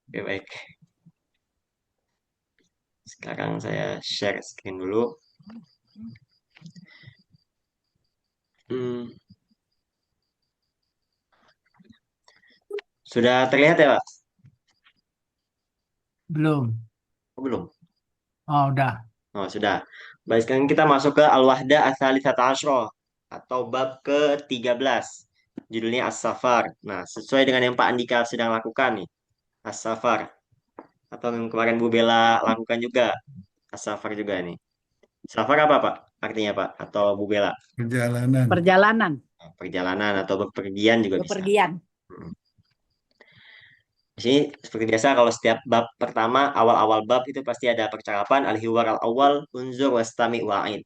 Oke, baik. Sekarang saya share screen dulu. Hmm, sudah terlihat ya, Pak? Belum. Oh, belum. Oh, udah. Oh, sudah. Baik, sekarang kita masuk ke Al-Wahda Ats-Tsalitsata Asyra atau bab ke-13. Judulnya As-Safar. Nah, sesuai dengan yang Pak Andika sedang lakukan nih, As-Safar. Atau yang kemarin Bu Bella lakukan juga, As-Safar juga nih. Safar apa, Pak? Artinya, Pak? Atau Bu Bella? Perjalanan. Perjalanan, Perjalanan atau bepergian juga bisa. bepergian. Hmm. Di sini seperti biasa kalau setiap bab pertama awal-awal bab itu pasti ada percakapan al-hiwar al-awwal unzur wastami wa'id.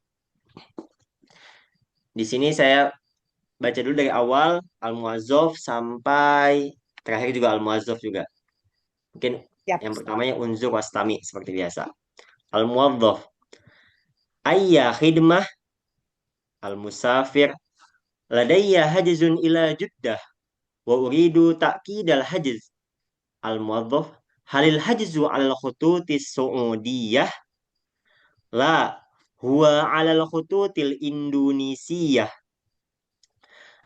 Di sini saya baca dulu dari awal al-muwazzaf sampai terakhir juga al-muwazzaf juga. Mungkin Siap. yang pertamanya unzur wastami seperti biasa. Al-muwazzaf ayya khidmah al-musafir ladayya hajzun ila Juddah wa uridu ta'kidal hajz al-muwazzaf halil hajzu al khututis su'udiyah la huwa alal khututil Indonesiyah.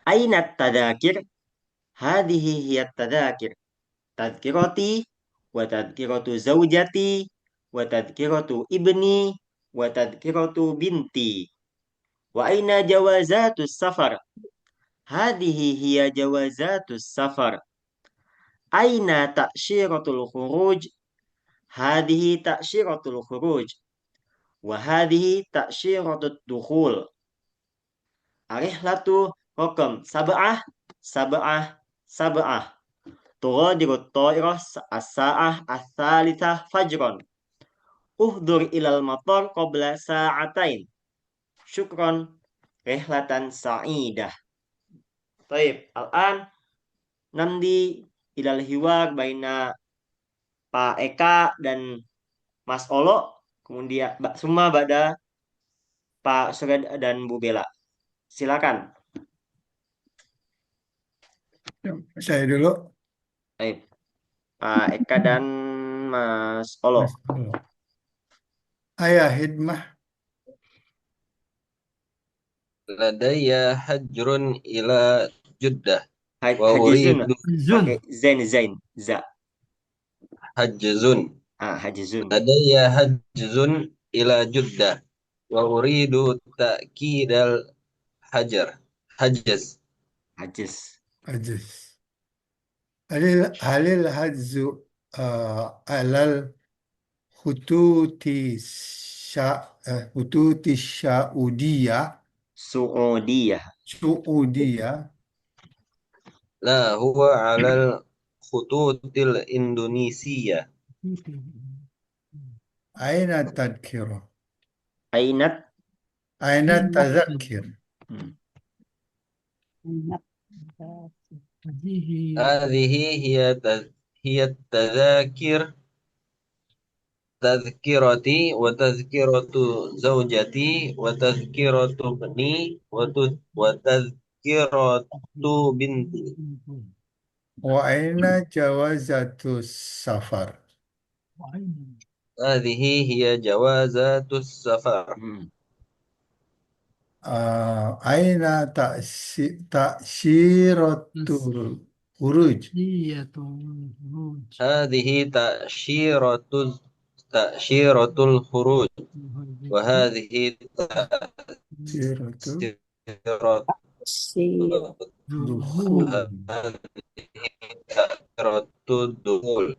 Aina tadakir? Hadhihi hiya tadakir. Tadkirati wa tadkiratu zaujati wa tadkiratu ibni wa tadkiratu binti. Wa aina jawazatus safar? Hadhihi hiya jawazatus safar. Aina ta'syiratul khuruj? Hadhihi ta'syiratul khuruj. Wa hadhihi ta'syiratut dukhul. Arihlatu rokam sab'ah sab'ah sab'ah. Tughadiru ta'irah as-sa'ah as-salithah fajron. Uhdur ilal matar qabla sa'atain. Syukron rihlatan sa'idah. Taib. Al-an namdi ilal hiwar baina Pak Eka dan Mas Olo. Kemudian semua pada Pak Surya dan Bu Bella. Silakan. Saya dulu, Taib. Pak Eka dan Mas Olo. Mas Polo. Ayah hidmah, لدي حجر إلى جدة Haji Zun. وأريد Pakai Zun. Zain. Za. حجز Haji Zun. لدي حجز إلى جدة وأريد تأكيد الحجر حجز Hajiz. Aziz. Halil hadzu alal hututi Saudiyah, Suudiyah. Saudiyah, لا هو على الخطوط الإندونيسية aina tadkiro, Ainat. aina tazakir, Hmm. هذه هي التذاكر تذكرتي وتذكرة زوجتي وتذكرة ابني وتذكرة بنتي wa aina jawazatus safar, هذه هي جوازات السفر Hmm. aina ta'syiratul huruj, Iya tuh. هذه تأشيرة الخروج وهذه ta'syiratul تأشيرة Siro. dukhul. وهذه تأشيرة الدخول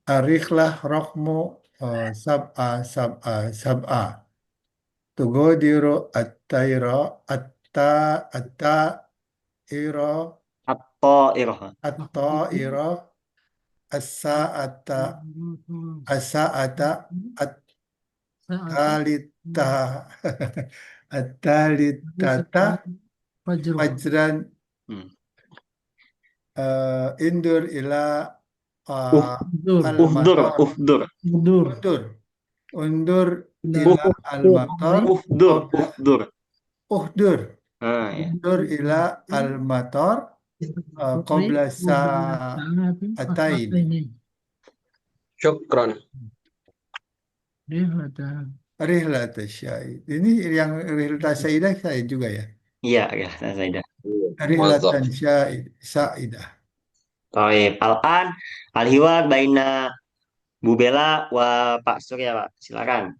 Arikhlah rohmu sab'a. Tugodiru at-ta'ira At-ta'irah. at-ta'ira as-sa'ata as-sa'ata at-talita at-talitata Fajro. fajran Hmm. indur ila Uh, Dur. ufdur. al-matar Ufdur. Dur. undur Uh, ila al-matar ufdur. qabla Ufdur. uhdur Ah, ya. undur ila al-matar qabla sa'atin sa'atain. Syukran. Rihlatan. Rihlat syahid. Ini yang rihlat saidah saya juga ya. Iya, ya, saya. Muwazzaf. Rihlatan syahid, saidah. Baik, Al-an al-hiwar baina Bu Bella wa Pak Surya, Pak. Silakan.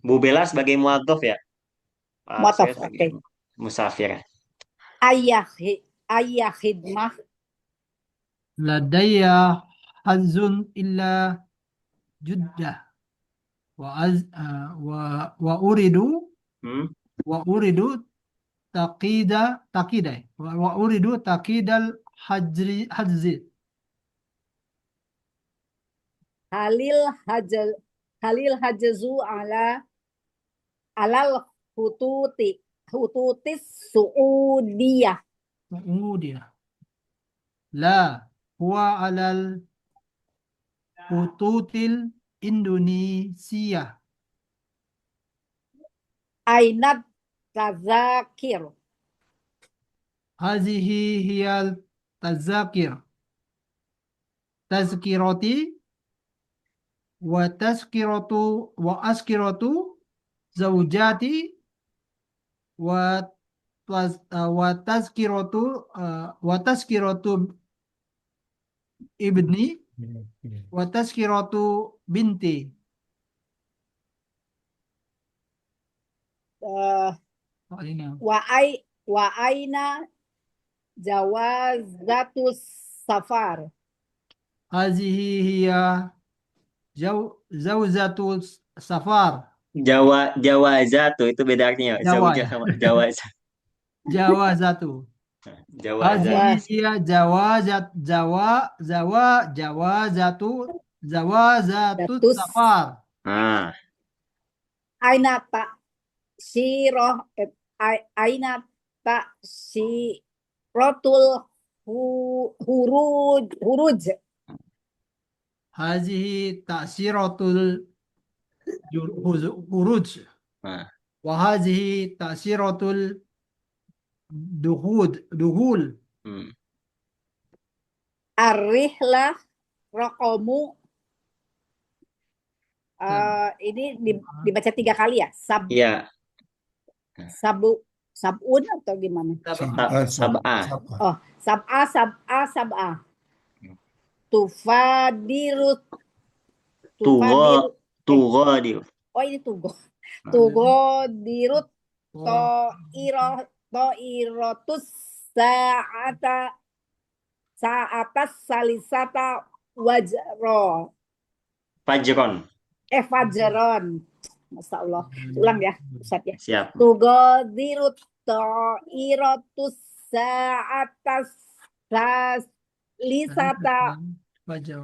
Bu Bella sebagai muadzaf ya, Pak Surya Mu'taf, sebagai oke. musafir. Ayah, ayah khidmah. Ladayya hazun illa juddah. Wa uridu Hmm? wa uridu taqidal hajzi. Halil hajal, halil hajazu alal hututis Suudiyah. Dia. La huwa alal hututil Indonesia. Ainat tazakir. Hazihi hiyal tazakir. Tazkirati wa askiratu zaujati wa tazkiratu ibni wa tazkiratu binti. Wa aina jawazatus safar. Hazihi hiya zauzatu safar. Jawazatu itu beda artinya. Jawa Zaujah ya. sama jawaz. Jawazatu. Jawazat. Hazihi hiya zawazatu Datus. safar. Ah, Aina tak siroh aina tak sirotul huruj. Hazihi ta'siratul huruj. ah. Wa hazihi ta'siratul duhul. Hmm. Arihlah rokomu. Ini dibaca 3 kali ya? Iya, Sabun atau gimana? sab'ah. Oh, sab'a. Tufadirut. Tughadir. Oh, ini tugo. Tugodirut to'irotus sa'atas salisata wajro. Fajron. Fajron. Masya Allah. Ulang ya, Ustaz ya. Siap. Tugodirut to'irotus sa'atas salisata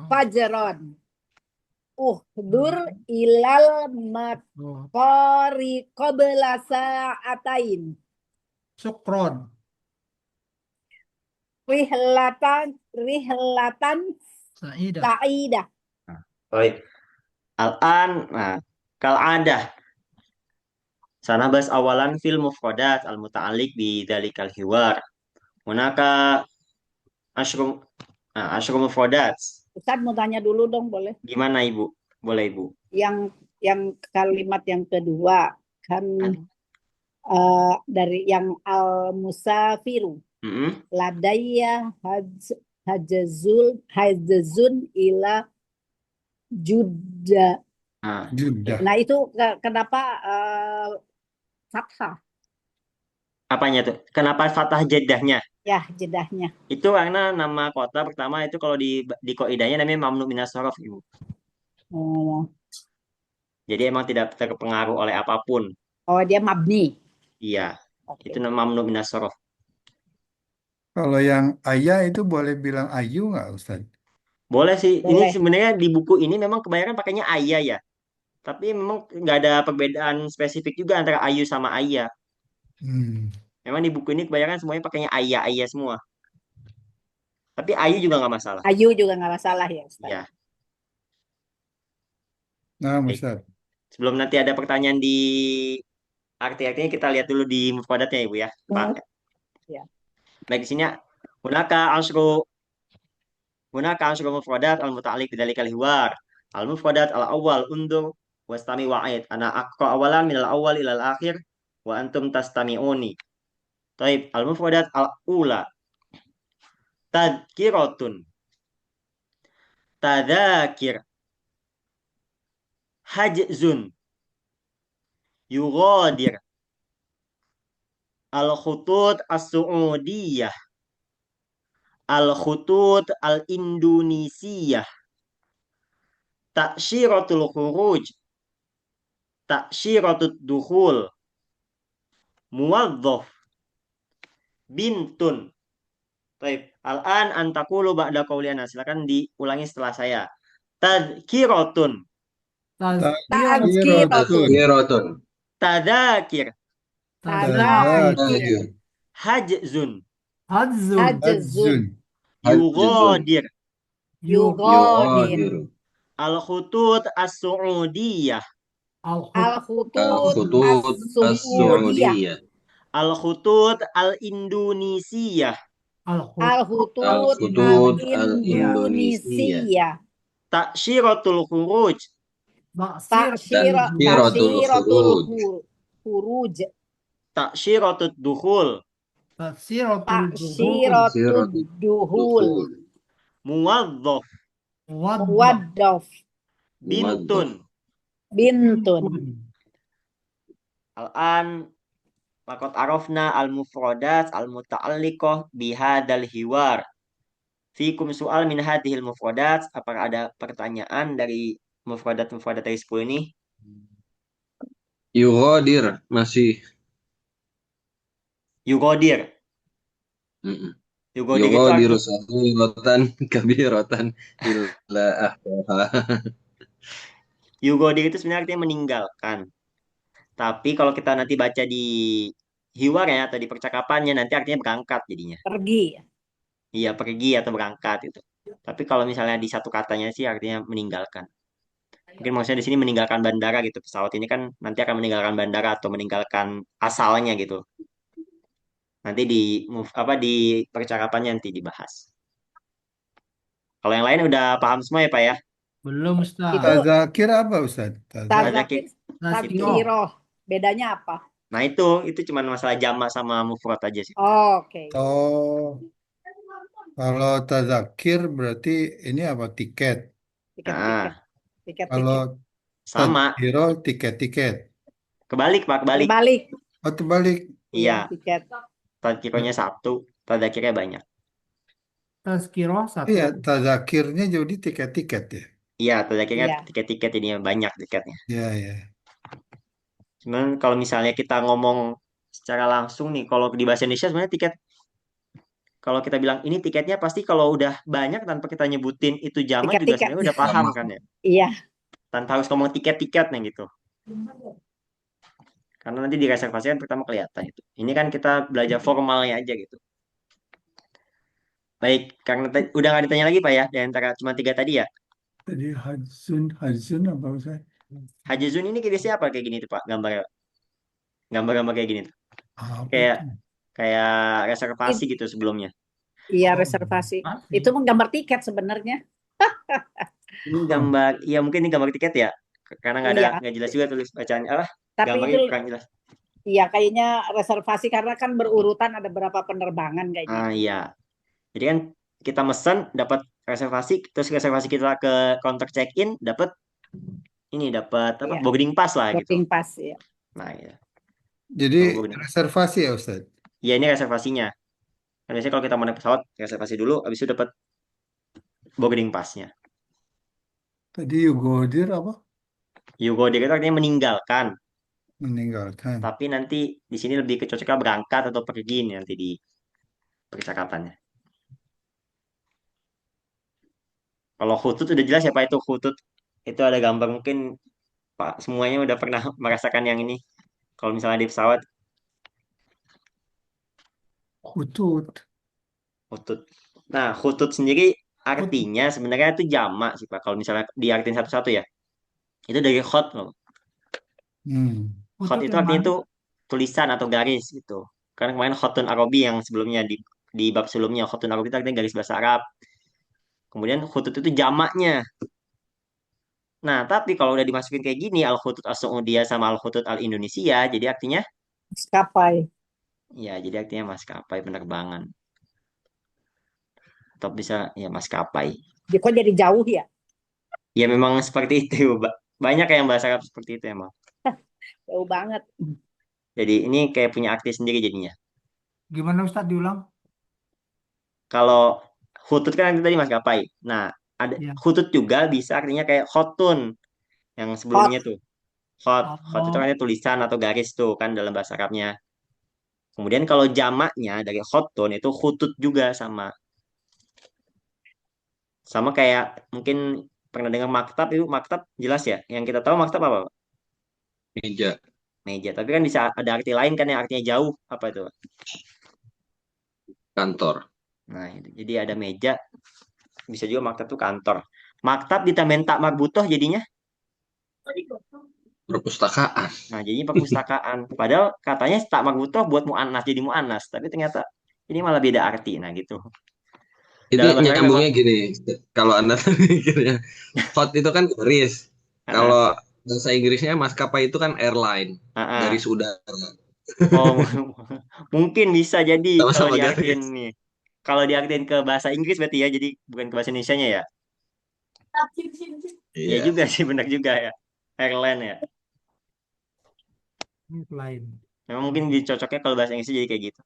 fajron. Dur ilal maqari qabla sa'atain. Syukron. Rihlatan Sa'idah. sa'idah. Baik. Al-an, nah, kal'adah. Sanabas awalan fil mufradat al-muta'alliq bi dzalikal hiwar. Hunaka asyrum mufradat. Ustaz mau tanya dulu dong, boleh? Gimana Ibu? Boleh Ibu. Yang kalimat yang kedua kan dari yang al-musafiru. Ladayya hajazun ila Judda. Judah. Nah itu kenapa fathah? Apanya tuh? Kenapa fathah jedahnya? Ya, jedahnya. Itu karena nama kota pertama itu kalau di qaidahnya namanya mamnu minas shorof, Ibu. Oh, Jadi emang tidak terpengaruh oleh apapun. oh dia mabni. Iya, Oke. itu nama mamnu minas shorof. Kalau yang ayah itu boleh bilang ayu nggak Ustaz? Boleh sih. Boleh. Ini sebenarnya di buku ini memang kebanyakan pakainya ayah ya. Tapi memang nggak ada perbedaan spesifik juga antara ayu sama ayah. Memang di buku ini kebanyakan semuanya pakainya ayah semua. Tapi ayu juga nggak masalah. Ayu juga nggak masalah ya, Ustaz. Ya. Nah, Baik. Ustaz. Sebelum nanti ada pertanyaan di arti-artinya kita lihat dulu di mufradatnya Ibu ya. Pak. Ya. Baik, di sini hunaka asyru mufradat al-muta'alliq bidzalikal hiwar. Al-mufradat al-awwal undur wastami wa'id. Ana aqra awalan minal awwal ilal akhir wa antum tastami'uni. Taib, al-mufradat al-ula tadhkiratun, tadzakir, hajzun, yughadir, al-khutut as-su'udiyah, al-khutut al-indonesiyah, ta'syiratul khuruj, ta'syiratud dukhul, muwadhdhaf, bintun. Baik, al-an antakulu ba'da qawliana. Silakan diulangi setelah saya. Tadhkiratun, Tazkiratun. Tazkiratun. Tazkiratun. tadzakir, Tadzakir. Tadzakir. hajzun, Hadzun. Hajzun. Hadzun. Hajzun. yughadir, Yughadir. Yughadir. al-khutut as-su'udiyah, Al-khutut. Al-khutut Al-khutut as-Su'udiyah. as-Su'udiyah. al-khutut al-indonesiyah, Al-khutut Al-khutut al-Indonesiyah. al-Indonesiyah. ta'syiratul khuruj, Taksiratul Tasyiratul khuruj. khuruj. ta'syiratud dukhul, Taksiratul Tasyiratud duhul. Dukhul. muwadhdhaf, Muwaddaf. bintun. Bintun. Al-an laqad arafna al-mufradat al-muta'alliqah bihadzal hiwar. Fikum soal min hadhil mufradat. Apakah ada pertanyaan dari mufradat-mufradat dari 10 ini? Yughadir. Masih. Yugodir. Mm-mm. Yugodir itu Yughadiru artinya, saghiratan kabiratan illa ahsaha. yugodir itu sebenarnya artinya meninggalkan. Tapi kalau kita nanti baca di hiwarnya atau di percakapannya nanti artinya berangkat jadinya. Pergi. Iya, pergi atau berangkat itu. Tapi kalau misalnya di satu katanya sih artinya meninggalkan. Mungkin maksudnya di sini meninggalkan bandara gitu. Pesawat ini kan nanti akan meninggalkan bandara atau meninggalkan asalnya gitu. Nanti di di percakapannya nanti dibahas. Kalau yang lain udah paham semua ya Pak ya? Belum, Ustaz. Itu Tadzakir apa Ustaz? Tadzakir. Tazkiroh. Bedanya apa? Nah itu cuma masalah jamak sama mufrad aja sih. Oke. Oh, kalau tadzakir berarti ini apa? Tiket. Tiket-tiket. Nah, Tiket-tiket. Kalau sama. tadzkiro tiket-tiket. Kebalik Pak, kebalik. Terbalik. Oh, terbalik. Iya, Tiket. tadkironya satu, tadzakirnya banyak. Tazkiroh satu. Iya, tadzakirnya jadi tiket-tiket ya. Iya, tadzakirnya Iya. tiket-tiket ini banyak tiketnya. Iya, iya. Cuman kalau misalnya kita ngomong secara langsung nih, kalau di bahasa Indonesia sebenarnya tiket, kalau kita bilang ini tiketnya pasti kalau udah banyak tanpa kita nyebutin itu jamak juga Tiket-tiket. sebenarnya udah paham kan ya. Iya. Tanpa harus ngomong tiket-tiketnya gitu. Karena nanti di reservasi kan pertama kelihatan itu. Ini kan kita belajar formalnya aja gitu. Baik, karena udah nggak ditanya lagi Pak ya, di antara cuma 3 tadi ya. Tadi hadzun apa Ustaz? Hajizun ini biasanya apa kayak gini tuh Pak, gambar-gambar kayak gini tuh. Apa Kayak itu? kayak reservasi gitu sebelumnya. Iya, Oh, reservasi. Pasti. Itu menggambar tiket sebenarnya. Ini gambar, iya mungkin ini gambar tiket ya, karena Iya. nggak jelas juga tulis bacaannya apa, Tapi gambarnya itu kurang jelas. iya kayaknya reservasi karena kan berurutan ada berapa penerbangan kayaknya. Ah iya, jadi kan kita mesen dapat reservasi, terus reservasi kita ke counter check in dapat dapat apa Iya. boarding pass lah gitu. Boarding pass ya. Nah ya, Jadi boarding. reservasi ya Ustaz? Ya ini reservasinya. Kan biasanya kalau kita mau naik pesawat reservasi dulu, habis itu dapat boarding passnya. Tadi yugodir apa? Yugo itu artinya meninggalkan, Meninggalkan. tapi nanti di sini lebih kecocoknya berangkat atau pergi nih nanti di percakapannya. Kalau khutut udah jelas ya Pak, itu khutut itu ada gambar mungkin Pak semuanya udah pernah merasakan yang ini. Kalau misalnya di pesawat Khutut. khutut. Nah, khutut sendiri artinya sebenarnya itu jamak sih Pak. Kalau misalnya diartikan satu-satu ya. Itu dari khot loh. Hmm. Khot Khutut itu yang artinya mana? itu tulisan atau garis gitu. Kan kemarin khotun Arabi yang sebelumnya di bab sebelumnya, khotun Arabi itu artinya garis bahasa Arab. Kemudian khutut itu jamaknya. Nah, tapi kalau udah dimasukin kayak gini, al-khutut as-Saudiyah sama al-khutut al-Indonesia, jadi artinya Maskapai. ya, jadi artinya maskapai penerbangan. Atau bisa ya maskapai. Dia kok jadi jauh ya? Ya memang seperti itu. Banyak yang bahasa Arab seperti itu emang. Jauh banget. Jadi ini kayak punya arti sendiri jadinya. Gimana Ustadz diulang? Kalau khutut kan artinya tadi maskapai. Nah, ada Ya. khutut juga bisa artinya kayak khotun yang sebelumnya Hot. tuh. Khot itu Oh, artinya tulisan atau garis tuh kan dalam bahasa Arabnya. Kemudian kalau jamaknya dari khotun itu khutut juga sama. Sama kayak mungkin pernah dengar maktab itu maktab jelas ya. Yang kita tahu maktab apa, Pak? Meja. Meja. Tapi kan bisa ada arti lain kan yang artinya jauh. Apa itu, Pak? Kantor. Nah, itu. Jadi ada meja. Bisa juga maktab tuh kantor. Maktab ditambahin tak marbutoh jadinya. Perpustakaan. Nah, jadinya perpustakaan. Padahal katanya tak marbutoh buat mu'annas jadi mu'annas. Tapi ternyata ini malah beda arti. Nah, gitu. Itu Dalam bahasa Arab nyambungnya memang. gini. Kalau Anda mikirnya, hot itu kan garis. Ah, Kalau bahasa Inggrisnya maskapai itu kan airline, ah, garis ah. udara. Oh, mungkin bisa jadi kalau Sama-sama diartikan garis. nih. Kalau diartikan ke bahasa Inggris berarti ya, jadi bukan ke bahasa Indonesianya ya. Ya Iya. juga sih, benar juga ya. Airline ya. ini lain. Memang mungkin dicocoknya kalau bahasa Inggris jadi kayak gitu.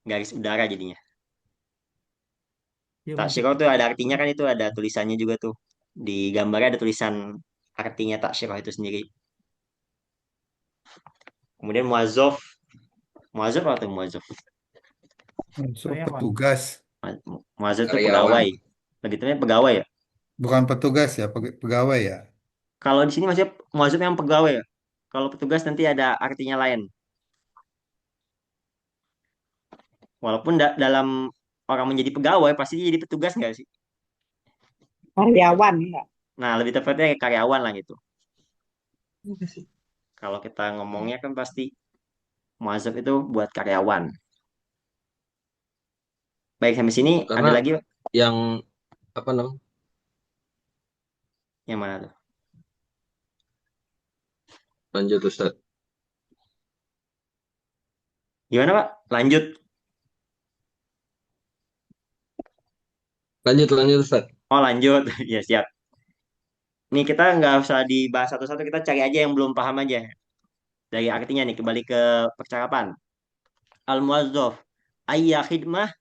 Garis udara jadinya. Ya mungkin. Tasyirah tuh ada artinya kan itu ada tulisannya juga tuh. Di gambarnya ada tulisan artinya tasyirah itu sendiri. Kemudian muazzaf. Muazzaf atau muazzaf? Unsur Saya Pak. petugas, Muazzaf itu Karyawan. pegawai. Lebih tepatnya pegawai ya. bukan petugas ya, pegawai ya. Kalau di sini masih muazzaf yang pegawai ya. Kalau petugas nanti ada artinya lain. Walaupun dalam orang menjadi pegawai pasti dia jadi petugas nggak sih? Karyawan ya. Nah, lebih tepatnya kayak karyawan lah gitu. Kalau kita ngomongnya kan pasti muazzaf itu buat karyawan. Baik, sampai sini ada Karena lagi Pak? yang apa namanya? Yang mana tuh? Lanjut Ustaz. Gimana Pak? Lanjut. Lanjut Ustaz. Oh, lanjut. Ya, siap. Nih kita nggak usah dibahas satu-satu, kita cari aja yang belum paham aja. Dari artinya nih, kembali ke percakapan. Al-muwazzaf. Ayya khidmah.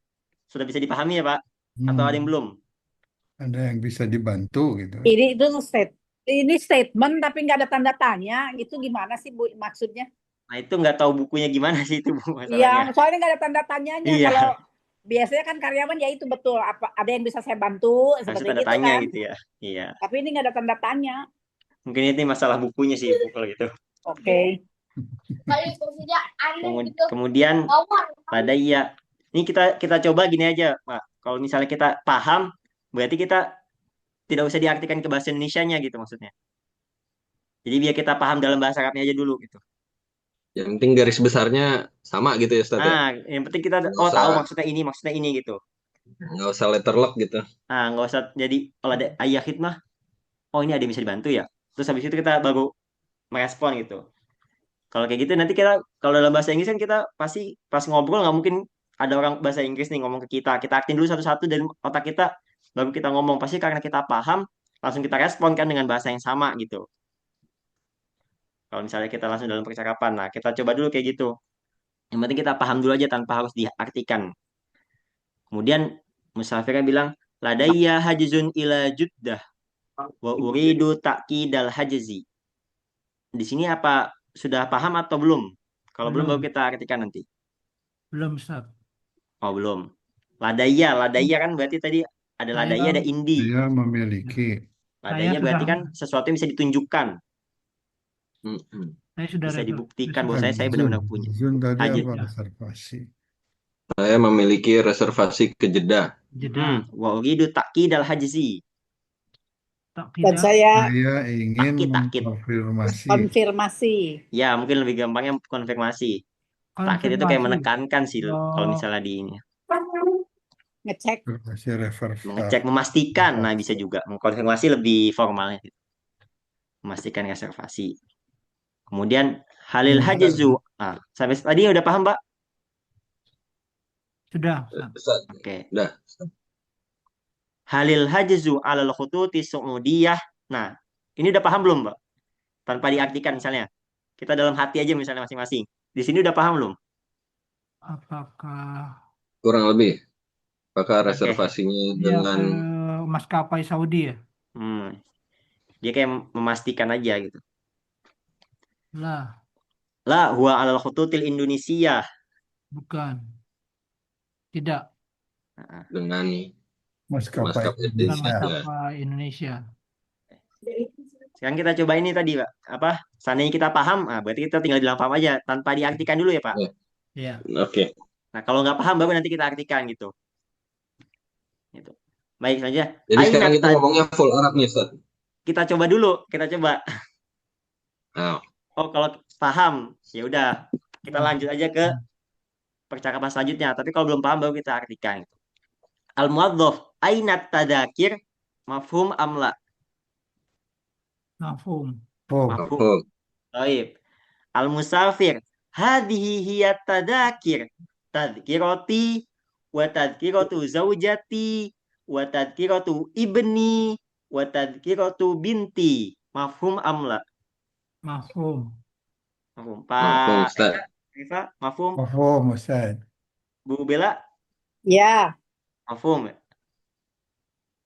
Sudah bisa dipahami ya Pak? Atau ada yang Hmm, belum? ada yang bisa dibantu gitu. Ini statement tapi nggak ada tanda tanya. Itu gimana sih Bu maksudnya? Nah, itu nggak tahu bukunya gimana sih itu Bu masalahnya. Iya, soalnya nggak ada tanda tanyanya. Kalau Iya, biasanya kan karyawan ya itu betul. Apa ada yang bisa saya bantu harus seperti tanda gitu tanya kan? gitu ya. Iya. Tapi ini nggak ada tanda tanya. Mungkin ini masalah bukunya sih Bu kalau gitu. Oke. Kemudian pada iya. Ini kita coba gini aja, Pak. Kalau misalnya kita paham, berarti kita tidak usah diartikan ke bahasa Indonesianya gitu maksudnya. Jadi biar kita paham dalam bahasa Arabnya aja dulu gitu. Yang penting garis besarnya sama gitu ya Ustaz ya. Ah, yang penting kita Nggak oh usah tahu maksudnya ini gitu. nggak usah letterlock gitu. Ah, nggak usah jadi kalau ada ayah khidmah, oh ini ada yang bisa dibantu ya. Terus habis itu kita baru merespon gitu. Kalau kayak gitu nanti kita kalau dalam bahasa Inggris kan kita pasti pas ngobrol nggak mungkin ada orang bahasa Inggris nih ngomong ke kita. Kita aktin dulu satu-satu dari otak kita baru kita ngomong. Pasti karena kita paham langsung kita respon kan dengan bahasa yang sama gitu. Kalau misalnya kita langsung dalam percakapan, nah kita coba dulu kayak gitu. Yang penting kita paham dulu aja tanpa harus diartikan. Kemudian musafirnya bilang, ladayya hajzun ila Juddah wa uridu ta'kidal hajzi. Di sini apa sudah paham atau belum? Kalau belum baru Belum. kita artikan nanti. Belum Ustadz. Oh, belum. Ladayya kan berarti tadi ada ladayya, ada Saya indi. Dia memiliki. Ladayya sudah berarti kan sesuatu yang bisa ditunjukkan, Mm-mm. saya sudah bisa dibuktikan bahwa reservasi. saya Hajzun. benar-benar punya. Hajzun tadi Haja. apa? Ya. Reservasi. Saya memiliki reservasi ke Jeddah. Jeda. Wa uridu ta'kidal hajzi. Tak Dan tidak. saya Saya ingin Takit. mengkonfirmasi. konfirmasi. Ya, mungkin lebih gampangnya konfirmasi. Takkit itu kayak Konfirmasi. menekankan sih kalau Oh, misalnya di ini. Ngecek. Masih reverse. Mengecek, memastikan. Nah, bisa juga. Mengkonfirmasi lebih formalnya. Memastikan reservasi. Kemudian halil Benar. hajazu. Nah, sampai tadi udah paham, Pak? sudah, Ustaz. Ustaz, Oke. udah. Halil hajazu alal khututi su'udiyah. Nah, ini udah paham belum, Pak? Tanpa diartikan misalnya. Kita dalam hati aja misalnya masing-masing. Di sini udah paham belum? Apakah Kurang lebih. Apakah Oke. reservasinya dia ke dengan maskapai Saudi ya? Hmm. Dia kayak memastikan aja gitu. Lah, La huwa alal khututil Indonesia. bukan. Tidak. Nah, dengan Maskapai maskapai Bukan Indonesia. Indonesia? maskapai Indonesia. sekarang kita coba ini tadi, Pak. Apa? Seandainya kita paham, berarti kita tinggal bilang paham aja tanpa diartikan dulu ya, Pak. Ya, Ya. oke. Nah, kalau nggak paham baru nanti kita artikan gitu. Gitu. Baik saja. Jadi sekarang Aina kita ngomongnya full Arab nih, Ustaz. kita coba dulu, kita coba. Nah, Oh, kalau paham, ya udah kita lanjut aja ke percakapan selanjutnya. Tapi kalau belum paham baru kita artikan. Al-muwadzaf aina tadakir mafhum amla. Mafhum. Oh, Mafhum. mafhum. Baik. Al-musafir hadhihi hiya tadakir tadkirati wa tadkiratu zaujati wa tadkiratu ibni wa tadkiratu binti. Mafhum amla. Mafhum. Mafhum. Mafhum, Pak Ustaz. Eka, mafhum. mafhum Ustaz. Bu Bella, Ya, mafhum.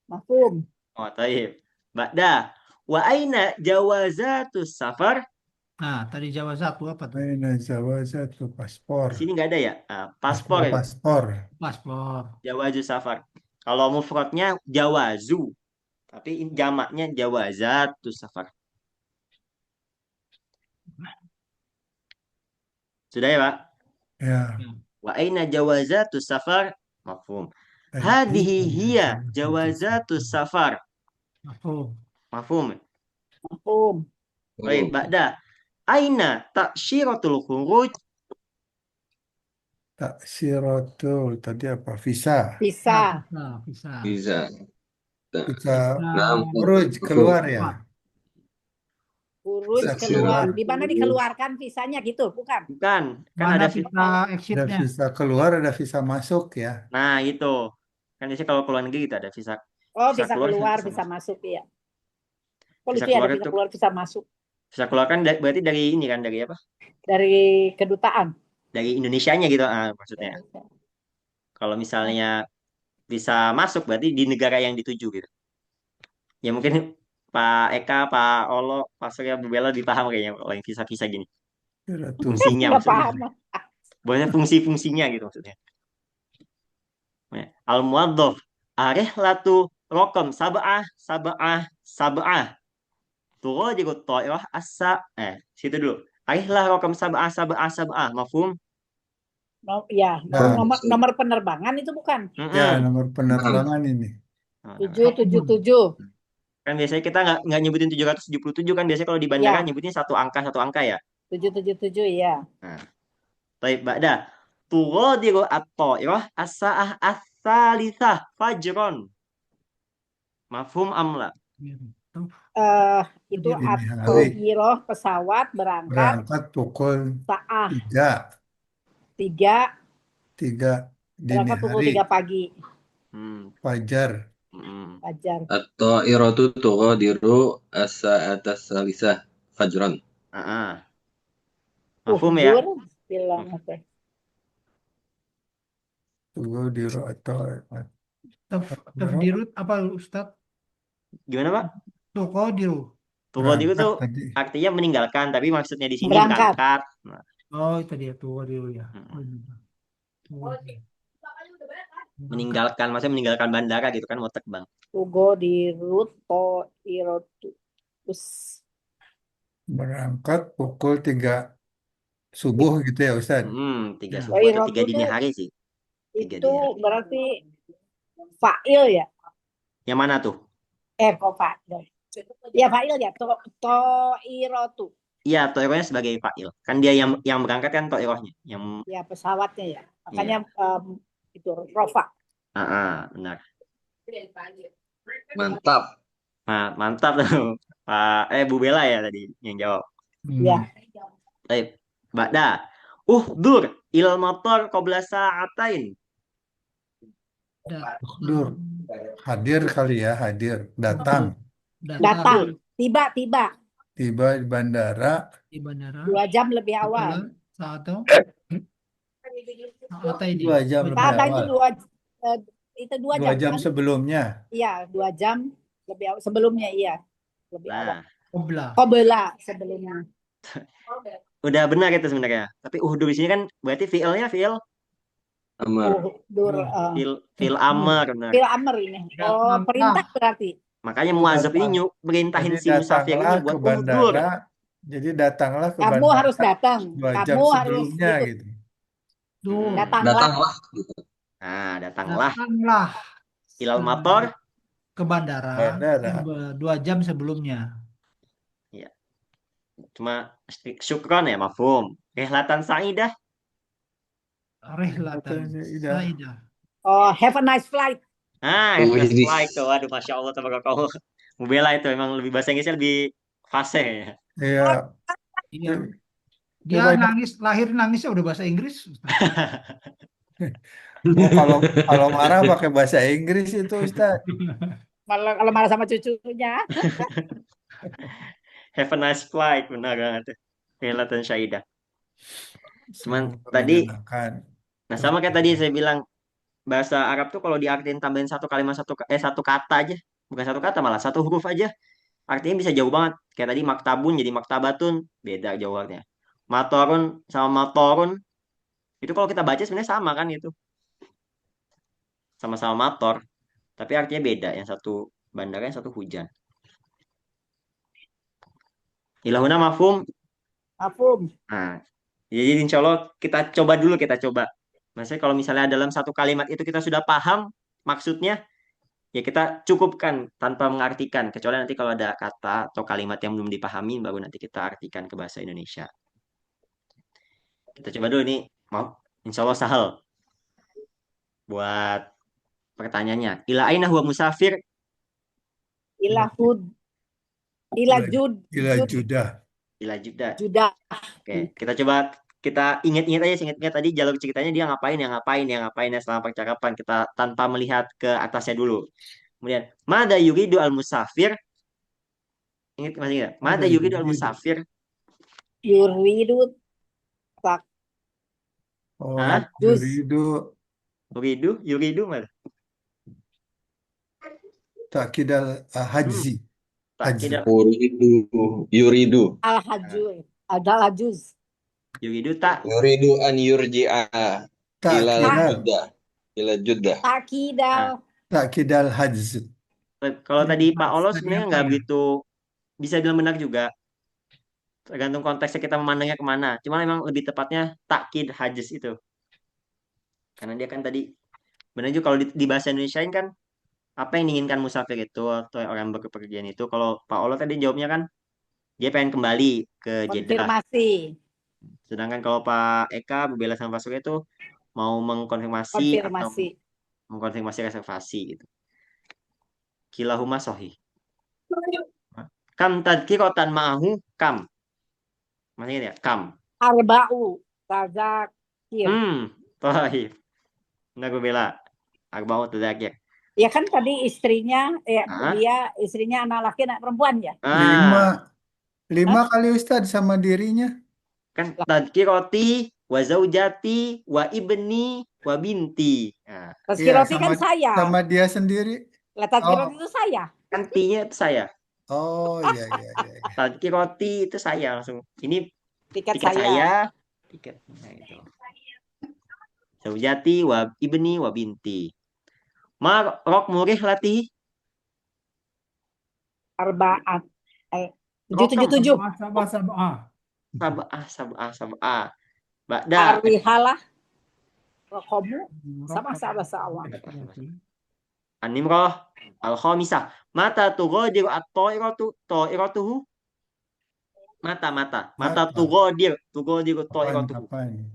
mafhum. Oh, taib. Ba'da. Wa aina jawazatus safar? Nah, tadi Jawa satu apa tuh? Aina zawazatu paspor. Di sini nggak ada ya? Paspor ya. Paspor. Paspor. Jawazu safar. Kalau mufradnya jawazu. Tapi jamaknya jawazatus safar. Sudah ya, Pak? Ya. Wa aina jawazatus safar? Mafhum. Aina Hadhihi hiya zawazatu jawazatus safar. Mafhum. Mafhum. Mafhum. Baik, ba'da. Aina ta'syiratul khuruj? Taksiratul tadi apa? Visa. Bisa. Bisa. Bisa. Visa Nah, Uruj keluar ya. Urus Bisa keluar. keluar. Di mana dikeluarkan visanya gitu, bukan? Bukan. Kan Mana ada visa Ada exitnya? visa keluar, ada visa masuk ya. Nah, itu. Kan biasanya kalau keluar negeri kita ada visa. Oh, Visa bisa keluar, keluar, visa bisa masuk. masuk, iya. Visa Polisi keluar ada visa itu keluar, bisa masuk. visa keluar kan berarti dari ini kan dari apa? Dari kedutaan. Dari Indonesianya gitu maksudnya. Kalau misalnya bisa masuk berarti di negara yang dituju gitu. Ya mungkin Pak Eka, Pak Olo, Pak Surya, Bu Bella dipaham kayaknya kalau yang visa-visa gini. Kira tuh. Fungsinya Nggak maksudnya. paham. Banyak fungsi-fungsinya gitu maksudnya. Al-muwadzaf arihlatu rokam sab'ah sab'ah sab'ah. Turadiku ta'irah situ dulu. Arihlah rokam sab'ah sab'ah sab'ah. Mafhum? Ya, Ya. nomor penerbangan itu bukan. Ya, Mm-mm. nomor penerbangan ini. Nah, 777. kan biasanya kita nggak nyebutin 777 kan biasanya kalau di bandara Ya. nyebutnya satu angka ya. 777 ya. Nah, baik ba'da. Turadiku at-ta'irah as-sa'ah as-salisah fajron. Mafhum amla? Itu Dini atau hari. giroh pesawat berangkat Berangkat pukul saat 3 3 dini berangkat pukul hari. 3 pagi. Fajar. Fajar. At-ta'iratu tughadiru as-sa'ata salisah fajran. Mafhum ya? Uhdur bilang apa? Tunggu di atau Tafdirut apa Ustaz? Gimana, Pak? Tuqadiru. Turadiku berangkat tuh tadi. artinya meninggalkan, tapi maksudnya di sini Berangkat. berangkat. Nah, Oh, itu dia tuqadiru ya. meninggalkan, maksudnya meninggalkan bandara gitu kan mau terbang. Tughadiru ta'irotu. Berangkat pukul 3 subuh gitu ya Ustaz. 3 Ya. subuh atau 3 Ta'irotu dini tuh hari sih. 3 itu dini hari. berarti fa'il ya? Yang mana tuh? Kok fa'il? Ya fa'il ya. Ta'irotu. iya toirohnya sebagai fa'il. Kan dia yang berangkat kan toirohnya. Yang Ya pesawatnya ya. Makanya iya. itu rofa. Benar. Mantap. Nah, mantap tuh. Bu Bella ya tadi yang jawab. Ya. Baik. Ba'da. Dur il motor qabla sa'atain. Dur. Hadir kali ya, hadir. Datang. Datang. Tiba-tiba. Tiba di bandara Di bandara 2 jam lebih awal. saat ini 2 jam lebih Datang itu awal. itu 2 2 jam jam kan? sebelumnya. Iya, 2 jam lebih awal. Sebelumnya iya. Lebih awal. Nah, Qobla. Qabla sebelumnya. udah benar itu sebenarnya. Tapi dur di sini kan berarti fi'ilnya fi'il Amar. Dur. fi'il amr benar. Fil amr ini. Oh, perintah berarti. Makanya muazzaf ini merintahin Jadi si musafir datanglah ini ke buat dur. bandara. Jadi datanglah ke Kamu bandara harus datang. 2 jam Kamu harus sebelumnya gitu. gitu. Dur. Datanglah. Datanglah. Nah, datanglah Datanglah ilal mator. ke bandara Bandara. 2 jam sebelumnya. Cuma syukron ya, mafhum. Rihlatan sa'idah. Rihlatan Sa'idah. Saidah. Oh, have a nice flight. Have a nice Widih. flight tuh. Waduh, Masya Allah, tabarakallah. Bu Bella itu emang lebih bahasa Inggrisnya lebih fasih ya. Iya. Iya. Dia Dia banyak. nangis, lahir nangisnya udah bahasa Inggris. Oh, kalau marah pakai bahasa Inggris itu Ustaz. Kalau marah sama cucunya. Have a nice flight, benar banget. Rihlatan saidah. Cuman Semoga tadi, menyenangkan. nah sama kayak tadi saya bilang, bahasa Arab tuh kalau diartiin tambahin satu kalimat satu kata aja, bukan satu kata malah satu huruf aja, artinya bisa jauh banget. Kayak tadi maktabun jadi maktabatun, beda jauh artinya. Matorun sama matorun itu kalau kita baca sebenarnya sama kan itu, sama-sama mator, tapi artinya beda. Yang satu bandara, yang satu hujan. Ilahuna mafhum. Mafhum. Nah, jadi insya Allah kita coba. Maksudnya kalau misalnya dalam satu kalimat itu kita sudah paham maksudnya, ya kita cukupkan tanpa mengartikan. Kecuali nanti kalau ada kata atau kalimat yang belum dipahami, baru nanti kita artikan ke bahasa Indonesia. Kita coba dulu nih, mau insya Allah sahal buat pertanyaannya. Ila aina huwa musafir? Ilahud. Ilajud. Ila Judah. Ila Judah. Judah. Oke, kita ingat-ingat aja, ingat tadi jalur ceritanya dia ngapain ya selama percakapan, kita tanpa melihat ke atasnya dulu. Kemudian, mada yuridu al musafir? Ingat masih ingat? Mada yuridu al musafir? Yuridu tak. Oh, Hah? yuridu Yuridu mana? takidal haji. Tak, Haji. tidak. Yuridu. Al-hajuz. Al-hajuz. Yuridu tak. Yuridu an yurji'a ila Takidal. Judah. Ila Judah. Takidal. Takidal haji. Kalau tadi Pak Olos Tadi sebenarnya apa nggak ya? begitu bisa bilang benar juga. Tergantung konteksnya kita memandangnya kemana. Cuma memang lebih tepatnya takkid hajis itu. Karena dia kan tadi, benar juga kalau di bahasa Indonesia kan, apa yang diinginkan musafir itu atau orang berpergian itu. Kalau Pak Olos tadi jawabnya kan, dia pengen kembali ke Jeddah. Konfirmasi. Sedangkan kalau Pak Eka, Bu Bella sama Pak Surya itu mau mengkonfirmasi atau Konfirmasi. mengkonfirmasi reservasi gitu. Kilahuma sahih. Kam tadkiratan ma'ahu kam. Masih ingat ya? Kam. Arba'u. Tazakir. Baik. Benar Bu Bella. Arba'u tadzakir. Ya kan tadi istrinya, Hah? dia istrinya anak laki, anak perempuan ya. 5 kali Ustaz sama dirinya. Kan tadkirati wa zaujati wa ibni wa binti. Nah, Tazkiroti kan sama saya. sama dia sendiri. Lah tazkiroti itu saya. kan T-nya itu saya. Oh iya. Tadkirati itu saya langsung. Ini Tiket tiket saya. saya. Tiket. Nah, itu. Zaujati wa ibni wa binti. Ma rok murih latih. Arba'at. 777. Sabah. Ba'da. Arihalah. Rokomu. Sama. An-Nimrah al-khamisah. Mata tughadiru at-ta'iratuhu? Mata Apa? tugodir Kapan? to'irotuhu. Kapan?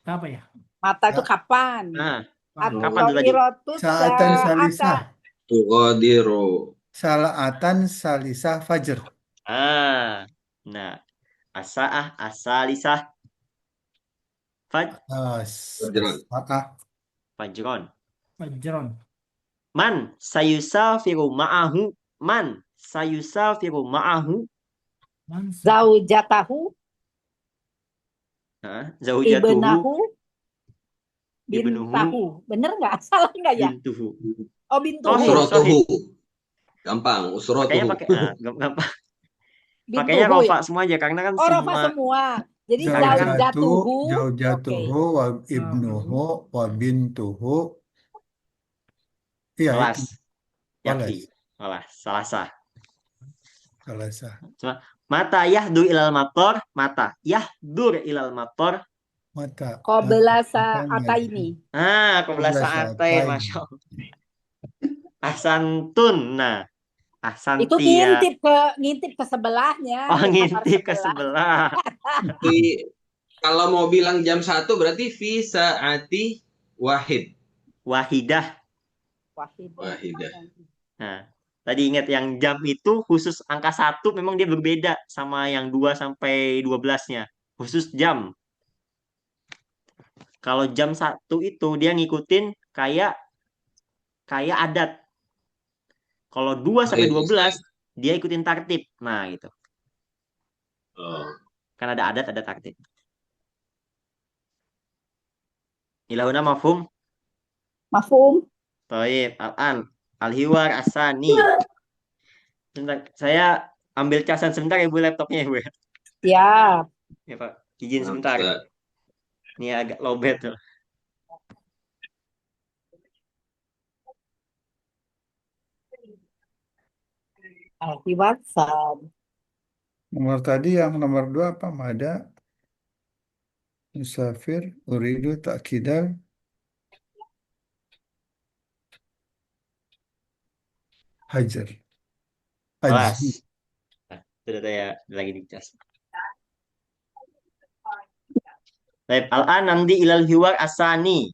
Apa ya? Mata itu Sa- kapan? Nah, Kapan? kapan tuh tadi? At-to'irotus Saatan ata salisah. Tuqadiru. Salaatan salisah fajr. Ah, nah, asaah, asalisah, Fajran. fajron. Fajron. Man sayusafiru ma'ahu. Man sayusafiru ma'ahu. Mansa. zaujatahu, Zaujatuhu, ibnahu, ibnuhu, bintahu. Bener nggak? Salah nggak ya? bintuhu. Oh, bintuhu. Sahih. Usrotuhu. Gampang. Pakainya Usrotuhu. pakai gampang. Pakainya Bintuhu ya. rofa semua aja karena kan Oh, rofa semua semua. Jadi karena kan zaujatuhu. Oke. Zaujatuhu wa ibnuhu wa bintuhu. Iya kelas itu. yakfi. Kelas. Salah sah. Salasah. Cuma mata yahdur ilal mator, mata yahdur ilal mator. Mata. Qabla Apanya? sa'ataini. Qabla Qabla sa'atain, sa'atain. masya Allah. Ahsantun. Nah, Itu ahsanti ya. ngintip ke sebelahnya, Oh, ke kamar ngintip ke sebelah. sebelah. Tapi kalau mau bilang jam 1 berarti fi saati wahid. Wahidah. Wahidah. Nah, tadi ingat yang jam itu khusus angka 1 memang dia berbeda sama yang 2 sampai 12-nya. Khusus jam. Kalau jam 1 itu dia ngikutin kayak adat. Kalau 2 sampai 12 dia ikutin tartib. Nah, gitu. Oh. Kan ada adat, ada tartib. Ilahuna mafhum? Mafhum. Toib, al-an, al-hiwar asani. Sebentar, saya ambil casan sebentar ya Bu laptopnya ya Bu. Ya. Ya Pak, izin sebentar. Ini agak lowbat tuh. Di WhatsApp. Nomor tadi yang nomor 2 apa? Mada. Musafir. Uridu ta'kidal. Hajar. Kelas. Haji. Nah, sudah saya lagi di cas. Baik, al-an nanti ilal hiwar asani.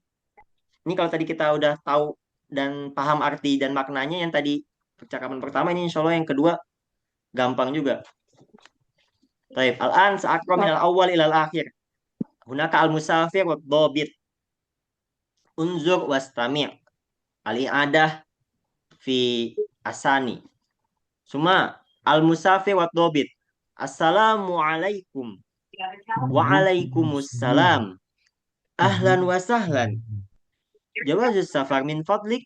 Ini kalau tadi kita udah tahu dan paham arti dan maknanya yang tadi percakapan pertama, ini insya Allah yang kedua gampang juga. Baik, al-an sa'akra minal awal ilal akhir. Hunaka al-musafir wa dhabit. Unzur wastami' al-i'adah fi asani. Suma al-musafir wa dhabit. Assalamualaikum. Waalaikumsalam. Ahlan wa sahlan. Jawazus safar min fadlik.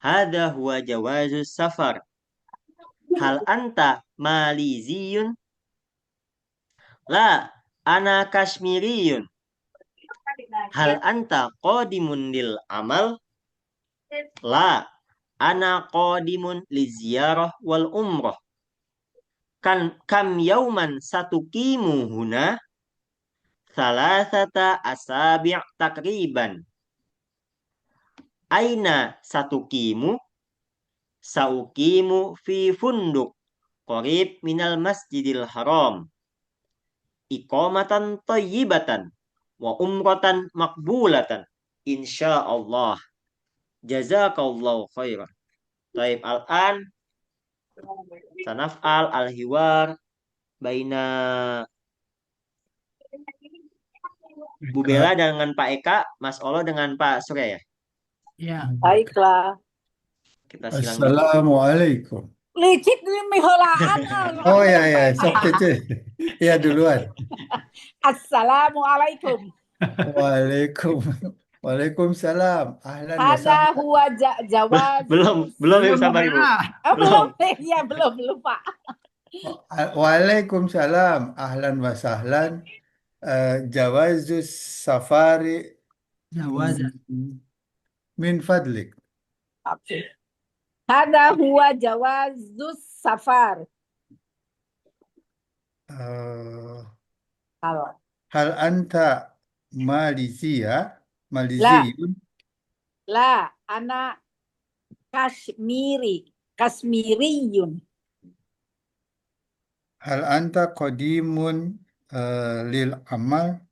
Hada huwa jawazus safar. Hal anta maliziyun? La, ana kashmiriyun. Hal anta qadimun lil amal? La, ana qadimun li ziyarah wal umrah. Kam yauman satukimu huna? Salasata asabi' takriban. Aina satukimu? Saukimu fi funduk qarib minal masjidil haram. Iqamatan tayyibatan wa umratan makbulatan. Insyaallah. Jazakallahu khairan. Taib al-an sanaf'al al-hiwar baina Bu Bella dengan Pak Eka, Mas Olo dengan Pak Surya ya. Ya. Baiklah. Kita silang dulu. Assalamualaikum. Licik demi helaan. Oh ya, sok kecil. Ya duluan. Assalamualaikum. Waalaikumsalam. Ahlan wa Hada sahlan. huwa jawaz. Belum Ibu, sabar Ibu. Oh, belum. Ya, belum Pak. Waalaikumsalam. Ahlan wa sahlan. Jawazus safari Jawaz. min fadlik. Oke. Hada huwa jawazus safar. Hal anta Maliziyun? La, ana Kasmiriyun. Hal anta qadimun lil amal?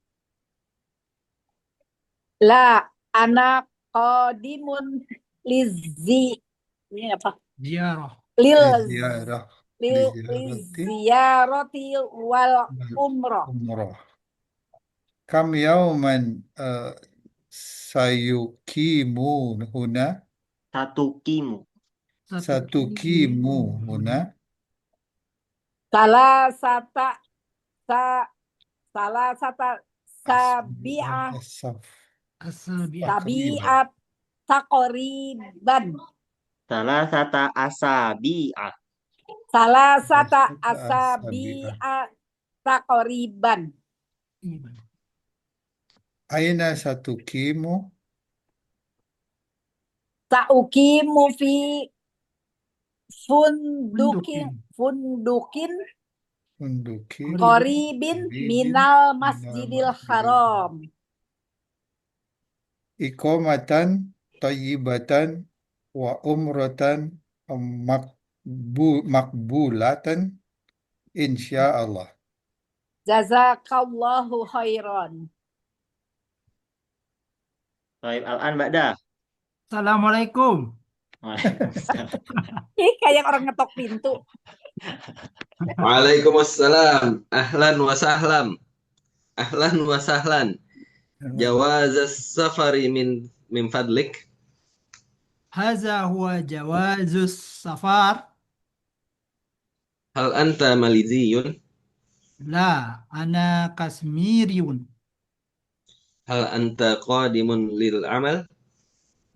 La anak qadimun lizi. Ini apa? Ziarah. Lil Ziarah. lil Ziarati ziyarati wal wal umroh. umrah. Kam yauman sayukimu huna? Satu kimu. Satukimu huna? Salah sata sa salah sata sabi'ah Asaf. Asabiah. sabi'at takoriban. Salah sata asabi'ah. Salah sata Asabi'ah. asabi'at takoriban. Aina satukimu? Saukimu fi fundukin Unduki koribin minal masjidil haram. iqamatan tayyibatan wa umratan makbulatan insyaallah. Jazakallahu khairan. Baik, Al-an Ba'da. Assalamualaikum. Waalaikumsalam. Ih, kayak orang ngetok pintu. Waalaikumsalam. Ahlan wa sahlan. Ahlan wa sahlan. Jawaz safari min fadlik. Haza huwa jawazus safar. Hal anta maliziyun? La, ana kasmiriyun. Hal anta qadimun lil amal?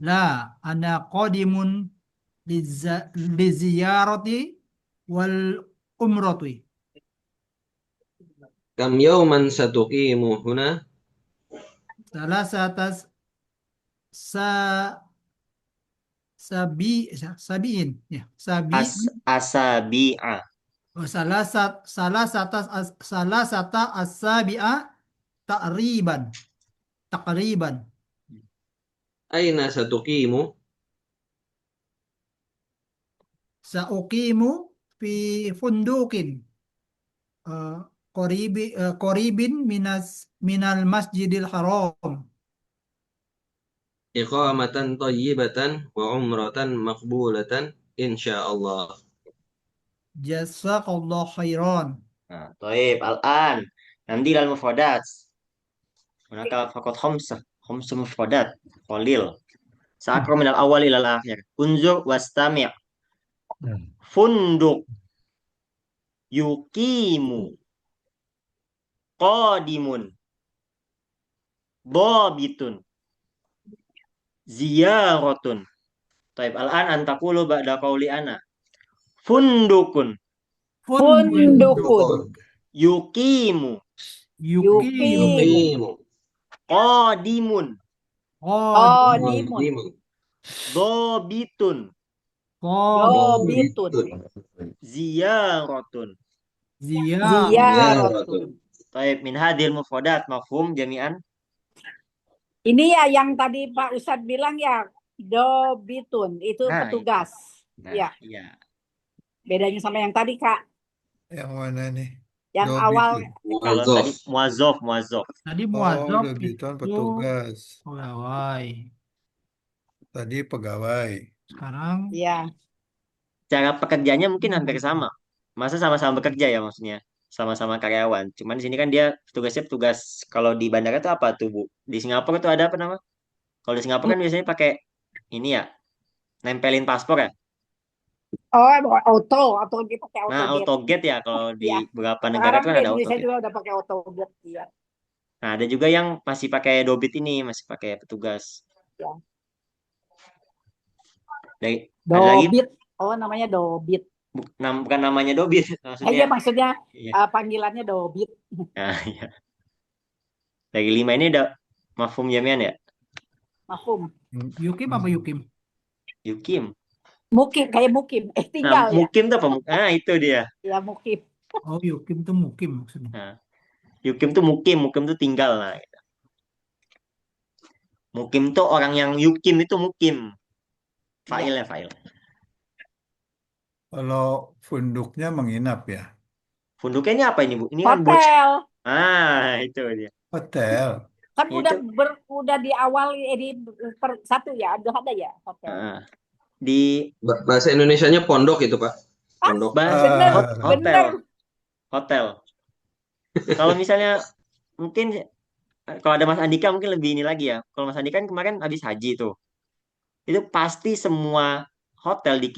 La, ana qadimun liziyarati wal umrati. Kam yawman satuqimu huna? Salah satas sa sabiin ya Asabi'ah. salah sata asabi'a takriban Aina satuqimu? sauqimu fi fundukin qoribin minal masjidil haram. Iqamatan tayyibatan wa umratan maqbulatan insyaallah. Jazakallah khairan. Nah, Taib, Al-an. Nanti dalam mufradat. Hunaka faqat khamsah mufradat. Qalil. Sa'akra minal awal ilal akhir. Unzur wastami'. Funduk. Yukimu. Qadimun. Dhabitun. Ziyaratun. Taib, Al-an antakulu ba'da qawli ana. Fundukun. Fundukun. Yukimu. Yukimu. Yuqimu. Qadimun. Qadimun. Dhabitun. Dobitun. Ziyaratun. Ziyaratun. Taib, min hadhil mufradat mafhum jami'an. Ini ya yang tadi Pak Ustadz bilang ya, dobitun itu Nah, petugas. Nah, Ya, iya. bedanya sama yang tadi Kak. Yang mana nih? Yang Dobitun. awal Kalau tadi muazzaf. Tadi Oh, muadzab dobiton itu petugas. pegawai. Tadi pegawai. Sekarang ya. Cara pekerjaannya mungkin hampir sama. Masa sama-sama bekerja ya maksudnya? Sama-sama karyawan. Cuman di sini kan dia tugasnya petugas. Kalau di bandara itu apa tuh, Bu? Di Singapura itu ada apa nama? Kalau di Singapura kan biasanya pakai ini ya, nempelin paspor ya. Oh, atau kita pakai Nah, autogate. autogate ya kalau di Ya. beberapa negara Sekarang itu kan di ada Indonesia autogate. juga udah pakai autogate ya. Nah, ada juga yang masih pakai dobit ini, masih pakai petugas. Ya. Ada lagi Dobit. Oh, namanya dobit. bukan namanya dobit, Iya, maksudnya. maksudnya Iya. panggilannya dobit. Nah, iya. Lagi 5 ini ada mafhum jamian ya? Mafhum. Yukim apa Yukim? Yukim. Mukim, kayak mukim. Nah, Tinggal ya. mukim tuh apa? Ah, itu dia. Ya, mukim. Oh, Yukim tuh mukim maksudnya. Nah, yukim tuh mukim tuh tinggal lah. Gitu. Mukim tuh orang yang yukim itu mukim. Fa'il ya, fa'il. Kalau funduknya menginap ya. Funduknya ini apa ini, Bu? Ini kan burj. Hotel. Itu dia. Hotel. Kan Ya, itu udah di awal di satu ya, ada ya hotel. ah, di Bahasa Indonesianya pondok itu, Pak. Ah, Pondok. bener, hotel. bener. Kalau misalnya mungkin kalau ada Mas Andika mungkin lebih ini lagi ya. Kalau Mas Andika kan kemarin habis haji tuh. Itu pasti semua hotel di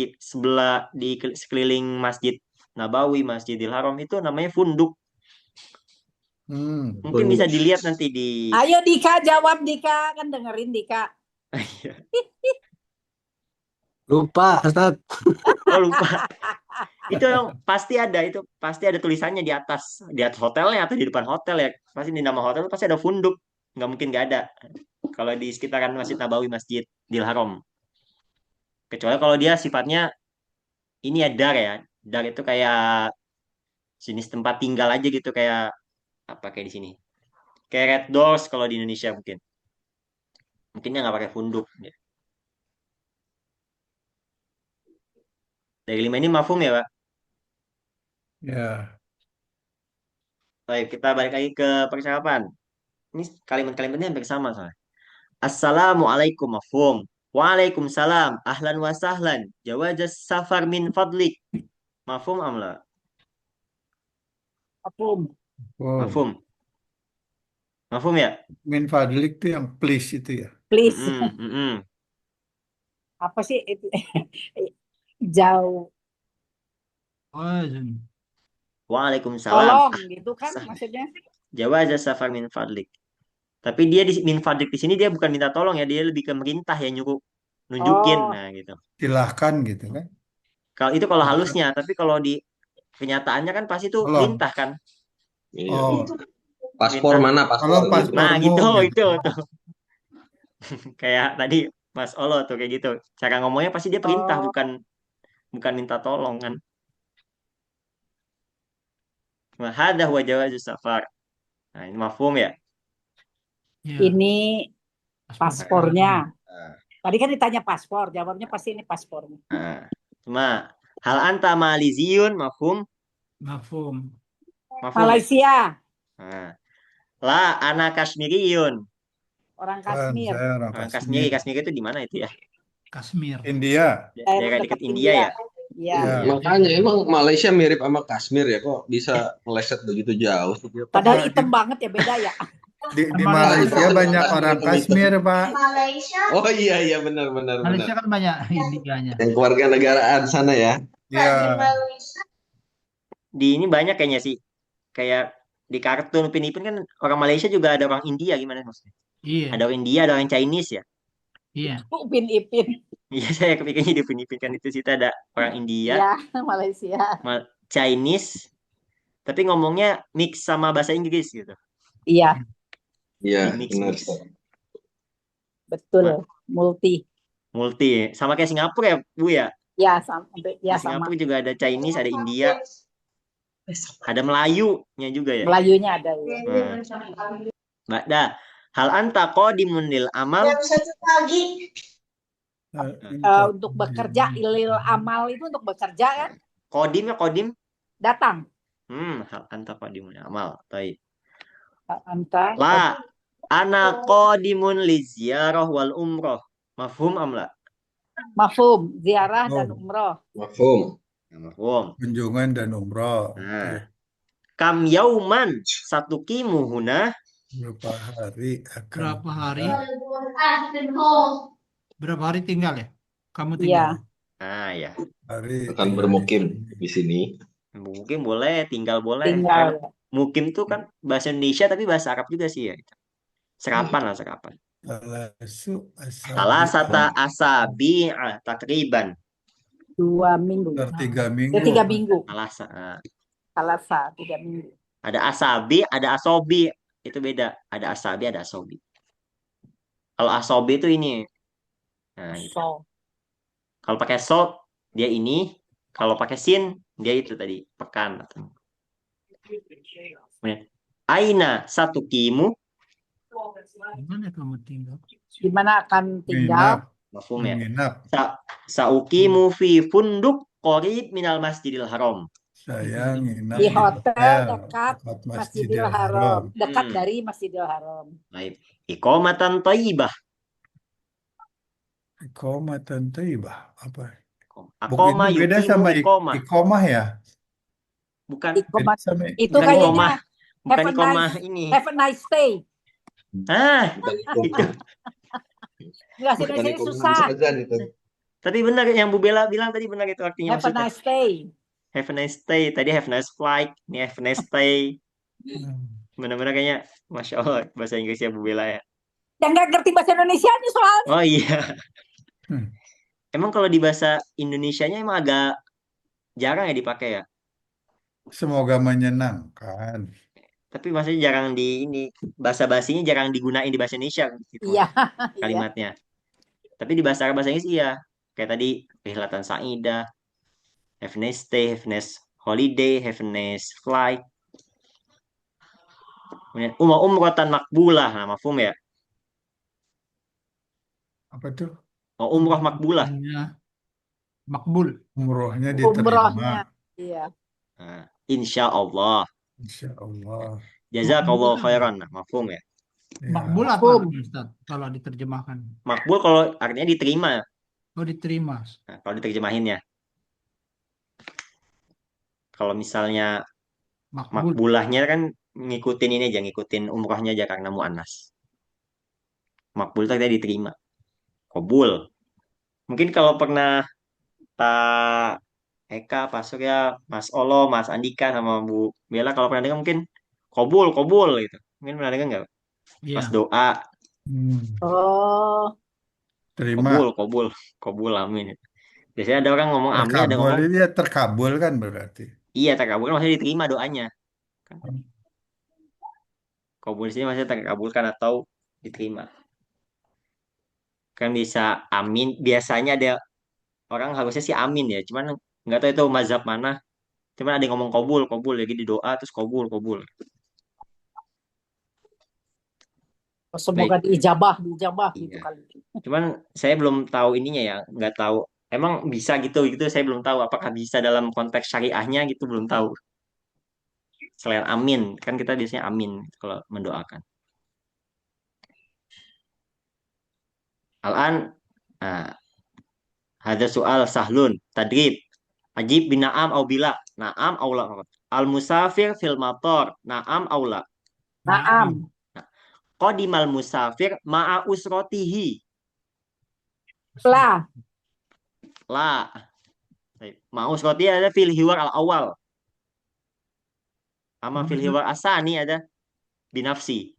sekeliling Masjid Nabawi, Masjidil Haram itu namanya funduk. Hmm. Mungkin bisa dilihat nanti di Ayo Dika jawab Dika, kan dengerin Dika. Lupa, Ustaz. Oh, lupa. Itu yang pasti ada tulisannya di atas hotelnya atau di depan hotel ya. Pasti di nama hotel pasti ada funduk. Nggak mungkin nggak ada. Kalau di sekitaran Masjid Nabawi, Masjidil Haram. Kecuali kalau dia sifatnya ini ya dar ya. Dar itu kayak jenis tempat tinggal aja gitu, kayak apa kayak di sini. Kayak Red Doors kalau di Indonesia mungkin. Mungkin dia nggak pakai funduk. Dari 5 ini mafhum ya, Pak? Ya. Baik, kita balik lagi ke percakapan. Ini kalimat-kalimatnya hampir sama soalnya. Assalamualaikum mafhum. Waalaikumsalam. Ahlan wa sahlan. Jawaz safar min fadlik. Mafhum amla? Apum. Oh. Mafhum. Mafhum ya? Min fadlik itu yang please itu ya. Please. Mm-mm. Apa sih itu? Jauh. Waalaikumsalam. Tolong gitu kan Sah. maksudnya. Jawaz safar min fadlik. Tapi dia di min fadlik di sini dia bukan minta tolong ya, dia lebih ke merintah ya, nyuruh nunjukin. Oh. Nah, gitu. Silahkan gitu kan. Kalau itu kalau halusnya, tapi kalau di kenyataannya kan pasti itu Tolong. perintah kan. Iya. Oh, Paspor Minta. mana kalau paspor gitu. Nah, paspormu gitu gitu. itu tuh. Kayak tadi Mas Olo tuh kayak gitu. Cara ngomongnya pasti dia perintah, Oh. bukan minta tolong kan. Nah, hadza huwa jawazus safar. Nah, ini mafhum ya? Ya, Ini paspornya. Nah, Tadi kan ditanya paspor, jawabnya pasti ini paspornya. nah. Cuma hal anta maliziyun mafhum? mafhum. Mafhum ya? Malaysia, Nah. La ana Kashmiriyun. orang Kan Kashmir, saya orang Orang Kashmir. Kashmiri itu di mana itu ya? Kashmir. India. Daerah dekat India ya? Iya. Ya. Makanya emang Malaysia mirip sama Kashmir ya, kok bisa meleset begitu jauh sih? Padahal Di- hitam banget ya, beda ya. Di Malaysia. Malaysia banyak orang Kashmir, Pak. Oh iya benar. Malaysia kan banyak Indianya. Yang keluarga negaraan sana ya. Ya, Di ini banyak kayaknya sih. Kayak di kartun Upin Ipin kan orang Malaysia juga ada orang India, gimana maksudnya? Iya, Ada orang India, ada orang Chinese ya? iya. Upin Ipin. Iya, saya kepikirnya di Upin Ipin kan itu situ ada orang India, Ya, Malaysia. Chinese, tapi ngomongnya mix sama bahasa Inggris gitu. Iya, Iya, Mix. benar. betul. Multi. Sama kayak Singapura ya, Bu ya? Ya, sama. Di Ya, sama. Singapura juga ada Chinese, ada India, ada Melayunya juga ya. Melayunya ada ya. Mbak, dah. Hal anta qadimun lil amal. Untuk bekerja, ilil amal itu untuk bekerja kan? Kodim. Datang. Hal anta qadimun lil amal. Baik. Anta. La, ana qadimun li ziyarah wal umroh. Mafhum am la? Mafhum, ziarah dan Oh. umroh. Mafhum. Ya, mafhum. kunjungan dan umroh. Nah. Kam yauman satukimu huna. Berapa hari akan Berapa hari? tinggal? Berapa hari tinggal ya? Kamu Iya. tinggal. Ya. Hari Akan tinggal bermukim di di sini. Mungkin boleh, tinggal boleh. Tinggal. Karena mukim tuh kan bahasa Indonesia tapi bahasa Arab juga sih ya. Serapan lah, serapan. Salah satu asabi takriban. 2 minggu. Tiga minggu. 3 minggu. Salasa. 3 minggu. Ada asabi, ada asobi. Itu beda. Ada asabi, ada asobi. Kalau asobi itu ini. Nah, gitu. So. Kalau pakai so, dia ini. Kalau pakai sin, dia itu tadi. Pekan. Kemudian, aina satu kimu. Di mana kamu tinggal? Di mana akan tinggal? Mafhum ya. Menginap. Saukimu fi funduk qarib minal masjidil haram. Saya nginap Di di hotel hotel dekat dekat Masjidil Masjidil Haram, Haram. dekat Hmm. dari Masjidil Haram. Baik. Iqamatan thayyibah. Iqamatan thayyibah. Apa? Aqama Ini beda yuqimu sama iqamah. iqamah ya? Bukan Beda Iqamat sama itu bukan kayaknya iqamah, bukan have a iqamah nice ini. have a nice stay. Ah, Bukan itu. iqamah. Bahasa Bukan Indonesia iqamah susah. habis azan itu. Tapi benar yang Bu Bella bilang tadi, benar itu artinya Have a maksudnya. nice stay. Have a nice stay. Tadi have a nice flight. Ini have a nice stay. Hmm. Benar-benar kayaknya, Masya Allah, bahasa Inggrisnya Bu Bella ya. Yang nggak ngerti bahasa Indonesianya soalnya. Oh iya. Hmm. Emang kalau di bahasa Indonesianya emang agak jarang ya dipakai ya. Semoga menyenangkan. Tapi maksudnya jarang di ini. Bahasa basinya jarang digunain di bahasa Indonesia gitu Iya, iya. kalimatnya. Tapi di bahasa Arab, bahasa Inggris iya. Kayak tadi, Rihlatan Sa'idah, have a nice stay, have a nice holiday, have a nice flight. Kemudian umratan makbulah, nah mafhum ya. Apa tuh? Oh, umroh makbulah. Hanya makbul. Umrohnya diterima. Umrohnya. Iya. Nah, insya Allah. Insya Allah. Jazakallah Makbul, khairan, nah mafhum ya. Ya. makbul apa Mafhum. artinya, Ustaz? Kalau diterjemahkan. Makbul kalau artinya diterima. Oh, diterima. Nah, kalau diterjemahin ya. Kalau misalnya Makbul. makbulahnya kan ngikutin ini aja, ngikutin umrohnya aja karena mu'annas. Makbul itu artinya diterima. Kobul. Mungkin kalau pernah Pak Eka, Pak Surya, Mas Olo, Mas Andika, sama Bu Bella, kalau pernah dengar mungkin kobul, kobul gitu. Mungkin pernah dengar nggak? Iya. Pas doa, Hmm. Oh, Terima. kobul, kobul, kobul, amin. Biasanya ada orang ngomong amin, ada Terkabul ngomong ini ya terkabul kan berarti. iya terkabul, kan maksudnya diterima doanya. Kan kabul sini maksudnya terkabulkan atau diterima. Kan bisa amin, biasanya ada orang harusnya sih amin ya, cuman nggak tahu itu mazhab mana. Cuman ada yang ngomong kobul, kobul, lagi di doa terus kobul, kobul. semoga Baik, diijabah gitu iya. kali. Cuman saya belum tahu ininya ya, nggak tahu. Emang bisa gitu gitu, saya belum tahu. Apakah bisa dalam konteks syariahnya gitu, belum tahu. Selain amin, kan kita biasanya amin kalau mendoakan. Al-an, nah, ada soal sahlun, tadrib, ajib bin na'am au bila, na'am au la. Al musafir fil mator, na'am au la. Naam. Qadimal musafir ma'a usrotihi, Lah. la. Ma'a usrotihi ada fil hiwar al awal. Ama fil hiwar asani ada binafsi.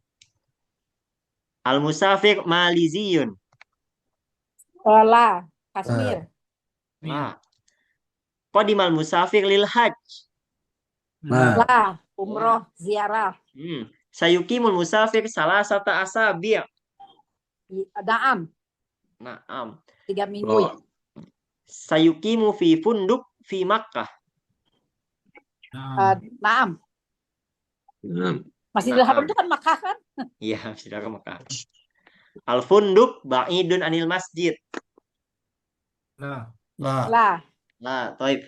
Al musafir maliziyun, Lah. Kashmir. Iya. la. Qadimal musafir lil hajj. Nah, Lah. Umroh. Ziarah. Sayukimul musafir salasata asabi'. Naam. Naam. 3 minggu. Oh, Sayukimu fi funduk fi Makkah. Nah, Naam. nah, Masjidil Haram Naam. itu kan Makkah kan? Iya, sudah ke Makkah. Al funduk ba'idun anil masjid. lah. Lah. Lah. Nah, taib.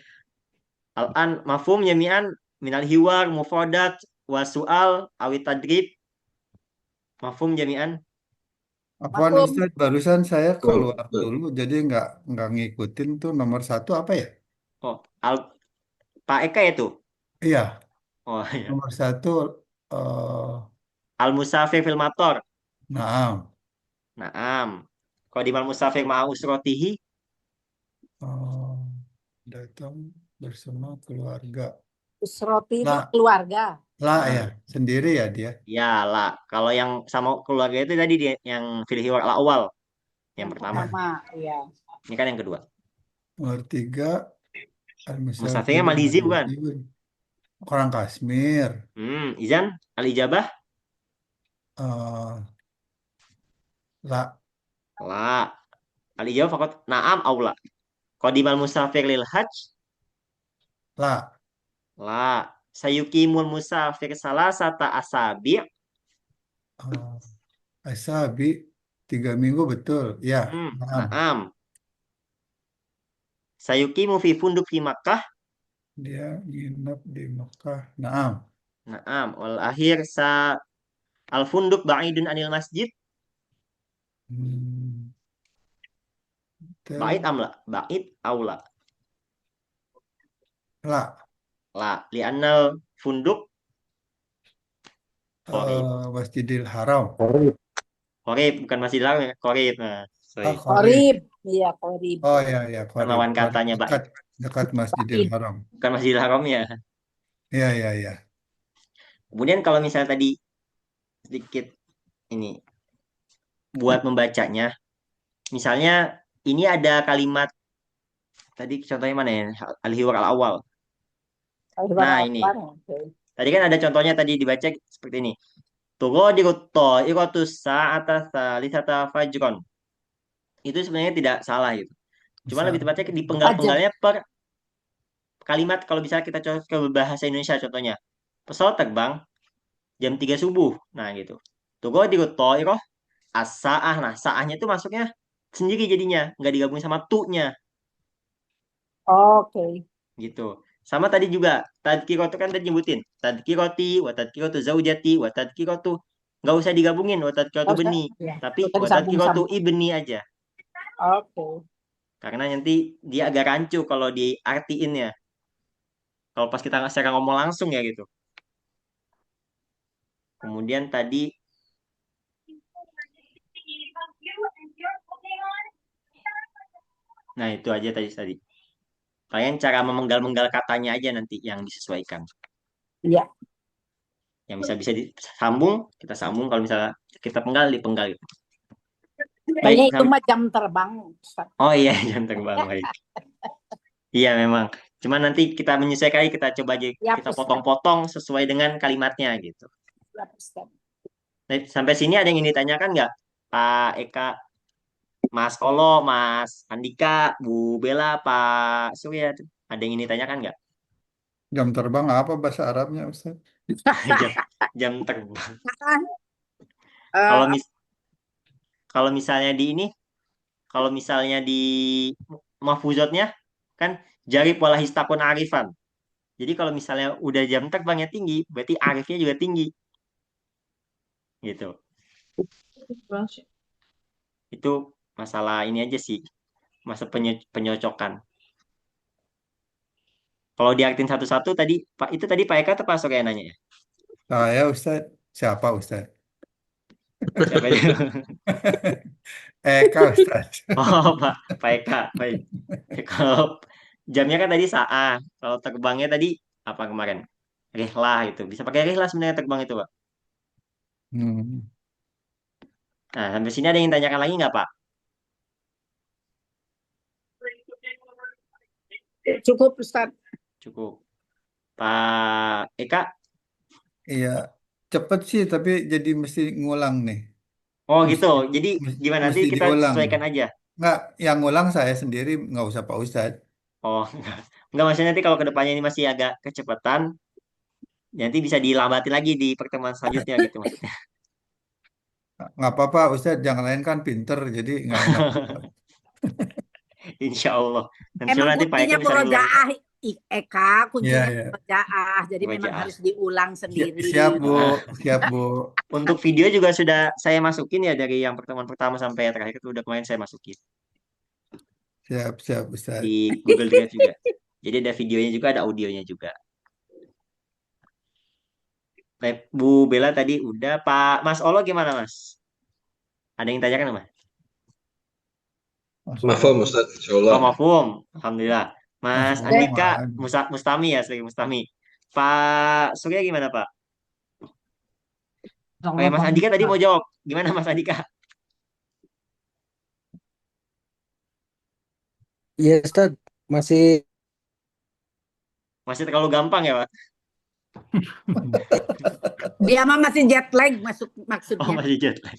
Al-an mafhum jami'an minal hiwar mufradat wa su'al awit tadrib. Mafhum jami'an. Apaan Mafhum. Ustaz? Barusan saya betul, keluar betul. dulu, jadi nggak ngikutin tuh nomor 1 apa ya? Oh, Pak Eka ya tuh. Iya, Oh, iya. nomor 1 eh Al musafir fil mator. nah, Naam. Qadimal musafir ma'a usrotihi. eh, datang bersama keluarga. Usroti itu Lah, keluarga. lah Nah, ya, sendiri ya dia. ya lah. Kalau yang sama keluarga itu tadi dia yang fil hiwar al awal. Yang pertama. Iya. Ini kan yang kedua. Nomor 3 Musafirnya Al-Musafir Malizi bukan? orang Kashmir. Izan al-ijabah. Eh, lah, La. Al-ijabah fakot na'am aula. Qadimal musafir lil hajj. lah, La. Sayukimul musafir salasata asabi'. Asabi 3 minggu betul. Ya, paham. Naam. Sayukimu fi funduk fi Makkah. Dia nginep di Mekah. Naam. Naam. Wal akhir al funduk ba'idun anil masjid. Hmm, Ba'id Hotel. amla. Ba'id aula. La. La. Li'annal funduk qorib. Masjidil Haram. Qorib. Bukan masih dalam ya. Qorib. Nah, sorry. Qorib. Korib. Iya, korib. Oh ya ya, Kan Qorib. lawan Qorib. katanya Dekat ba'id. dekat Masjidil Baid. Haram. Bukan masih haram ya. Ya ya ya. Kemudian kalau misalnya tadi sedikit ini buat membacanya. Misalnya ini ada kalimat tadi contohnya mana ya? Al-hiwar al-awal. Nah, ini. Oke. Tadi kan ada contohnya tadi dibaca seperti ini. Tughadiru ta'iratu sa'ata salisata fajron. Itu sebenarnya tidak salah gitu. Cuma lebih Bisa. tepatnya di Fajar. penggal-penggalnya per kalimat kalau misalnya kita cocok ke bahasa Indonesia contohnya. Pesawat terbang jam 3 subuh. Nah, gitu. Tughadiru ta'irah as-sa'ah. Nah, sa'ahnya itu masuknya sendiri jadinya, nggak digabung sama tu-nya Oke. gitu. Sama tadi juga tadkiratu kan tadi nyebutin tadkiroti wa tadkiratu zaujati wa tadkiratu nggak usah digabungin wa tadkiratu Nggak usah. beni Ya. tapi Kita wa tadkiratu disambung-sambung. ibni aja Oke. karena nanti dia agak rancu kalau diartiin ya kalau pas kita secara ngomong langsung ya gitu. Kemudian tadi nah itu aja tadi kalian cara memenggal-menggal katanya aja nanti yang disesuaikan Iya. yang bisa disambung kita sambung kalau misalnya kita penggal dipenggal gitu. Kayaknya Baik itu mah jam terbang. Ustaz. oh iya jam terbang baik. Iya memang. Cuma nanti kita menyesuaikan kita coba aja Ya, kita Ustaz. potong-potong sesuai dengan kalimatnya gitu. Ya, Ustaz. Nah, sampai sini ada yang ingin ditanyakan nggak? Pak Eka, Mas Kolo, Mas Andika, Bu Bella, Pak Surya, ada yang ingin ditanyakan nggak? Jam terbang apa bahasa Arabnya, Ustaz? Jam, jam terbang. Eh, Kalau mis kalau misalnya di ini, kalau misalnya di mahfuzatnya kan jari pola histakun arifan. Jadi kalau misalnya udah jam terbangnya tinggi, berarti arifnya juga tinggi gitu. Itu masalah ini aja sih, masa penyocokan. Kalau diartin satu-satu tadi, Pak itu tadi Pak Eka atau Pak Surya nanya ya? Saya, Ustaz. Siapa, Ustaz? Siapa itu? Eka, Ustaz. Oh, Pak Eka. Baik. Kalau jamnya kan tadi saah. Kalau terbangnya tadi apa kemarin? Rihlah itu. Bisa pakai rihlah sebenarnya terbang itu, Pak. Hmm. Nah, sampai sini ada yang tanyakan lagi nggak, Pak? cukup, Ustaz. Cukup. Pak Eka? Iya, cepet sih, tapi jadi mesti ngulang nih. Oh gitu. Mesti, Jadi gimana nanti mesti kita diulang. sesuaikan aja. Nggak, yang ngulang saya sendiri, nggak usah Pak Ustadz. Oh, enggak. Enggak maksudnya nanti kalau kedepannya ini masih agak kecepatan, nanti bisa dilambatin lagi di pertemuan selanjutnya gitu maksudnya. Nggak apa-apa, Ustadz. Yang lain kan pinter, jadi nggak enak juga. Insya Allah. Dan Emang nanti Pak Eka kuncinya bisa ngulang. murojaah, Eka, Iya, kuncinya iya. murojaah. Jadi memang Murojaah. harus diulang sendiri. Siap, Bu. Ah, Siap, Bu. untuk video juga sudah saya masukin ya dari yang pertemuan pertama sampai yang terakhir itu udah kemarin saya masukin Siap, siap, di Ustadz. Google Drive juga. Jadi ada videonya juga, ada audionya juga. Baik, Bu Bella tadi udah. Pak Mas Olo gimana Mas? Ada yang tanyakan Mas? Mas Mafhum Allah. Ustaz, insyaallah. Oh, mafhum. Alhamdulillah. Mas Mas Allah Andika, mah ada. Mustami ya, sebagai Mustami. Pak Surya gimana Pak? Oh ya, Allah Mas paham. Andika tadi mau jawab. Gimana Mas Andika? Iya, Ustaz. Masih Masih terlalu gampang ya Pak? Dia mah masih jet lag Oh, maksudnya. masih jet lag.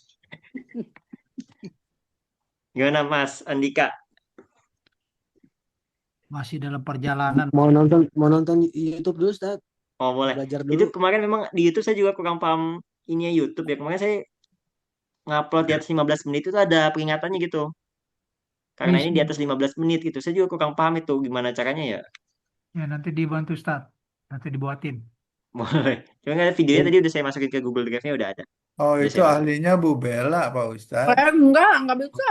Gimana Mas Andika? Masih dalam perjalanan. mau nonton YouTube dulu, Ustaz. Oh, boleh. Belajar Itu dulu. kemarin memang di YouTube saya juga kurang paham ini ya YouTube ya. Kemarin saya ngupload di atas 15 menit itu ada peringatannya gitu. Karena ini di atas 15 menit gitu. Saya juga kurang paham itu gimana caranya ya. Ya nanti dibantu Ustaz. Nanti dibuatin. Boleh. Cuma nggak ada videonya tadi udah saya masukin ke Google Drive-nya udah ada. Oh, Udah itu saya masukin. ahlinya Bu Bella, Pak Ustadz. Enggak bisa.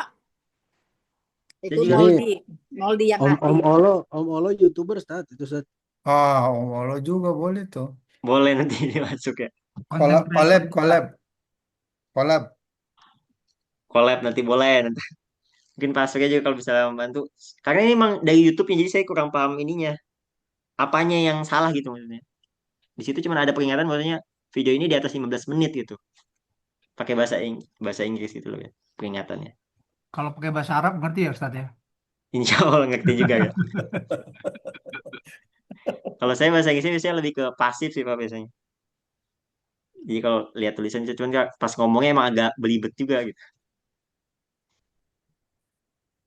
Saya Itu juga Ini Moldi yang Om ahli. Om Olo YouTuber Ustaz itu Ustaz. Ah, Om Olo juga boleh tuh. boleh nanti dimasuk ya. Collab, Konten collab, kreator. collab, collab. Collab nanti boleh nanti. Mungkin Pak Surya juga kalau bisa membantu. Karena ini emang dari YouTube-nya jadi saya kurang paham ininya. Apanya yang salah gitu maksudnya. Di situ cuma ada peringatan maksudnya video ini di atas 15 menit gitu. Pakai bahasa Inggris gitu loh ya. Peringatannya. Kalau pakai bahasa Arab ngerti ya Ustaz ya? Insya Allah ngerti juga ya. Kalau saya bahasa Inggrisnya biasanya lebih ke pasif sih Pak biasanya. Jadi kalau lihat tulisan itu cuman pas ngomongnya emang agak belibet juga gitu.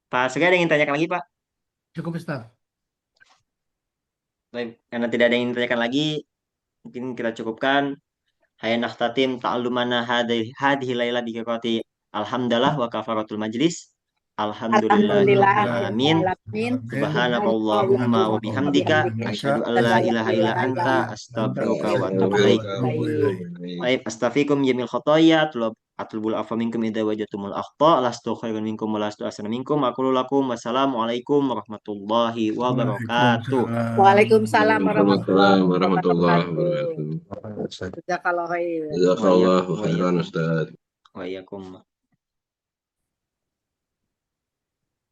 Pak Surya ada yang ingin tanyakan lagi Pak? Cukup Ustaz. Baik, karena tidak ada yang ingin tanyakan lagi, mungkin kita cukupkan. Hayya nakhtatim ta'allumana hadhihi laila bi qira'ati alhamdulillah wa kafaratul majlis. Alhamdulillah Alhamdulillahirabbil alamin. alamin. Subhanakallahumma wa bihamdika asyhadu an la ilaha illa anta astaghfiruka wa atubu ilaik. Baik, astaghfirukum jamil khotoya atlubul afwa minkum idza wajadtumul akhta lastu khairan minkum wa lastu ahsana minkum aqulu lakum wassalamualaikum warahmatullahi wabarakatuh. Waalaikumsalam Waalaikumsalam warahmatullahi warahmatullahi wabarakatuh. wabarakatuh. Jazakallah khair. Jazakallahu khairan Ustaz. Wa iyyakum.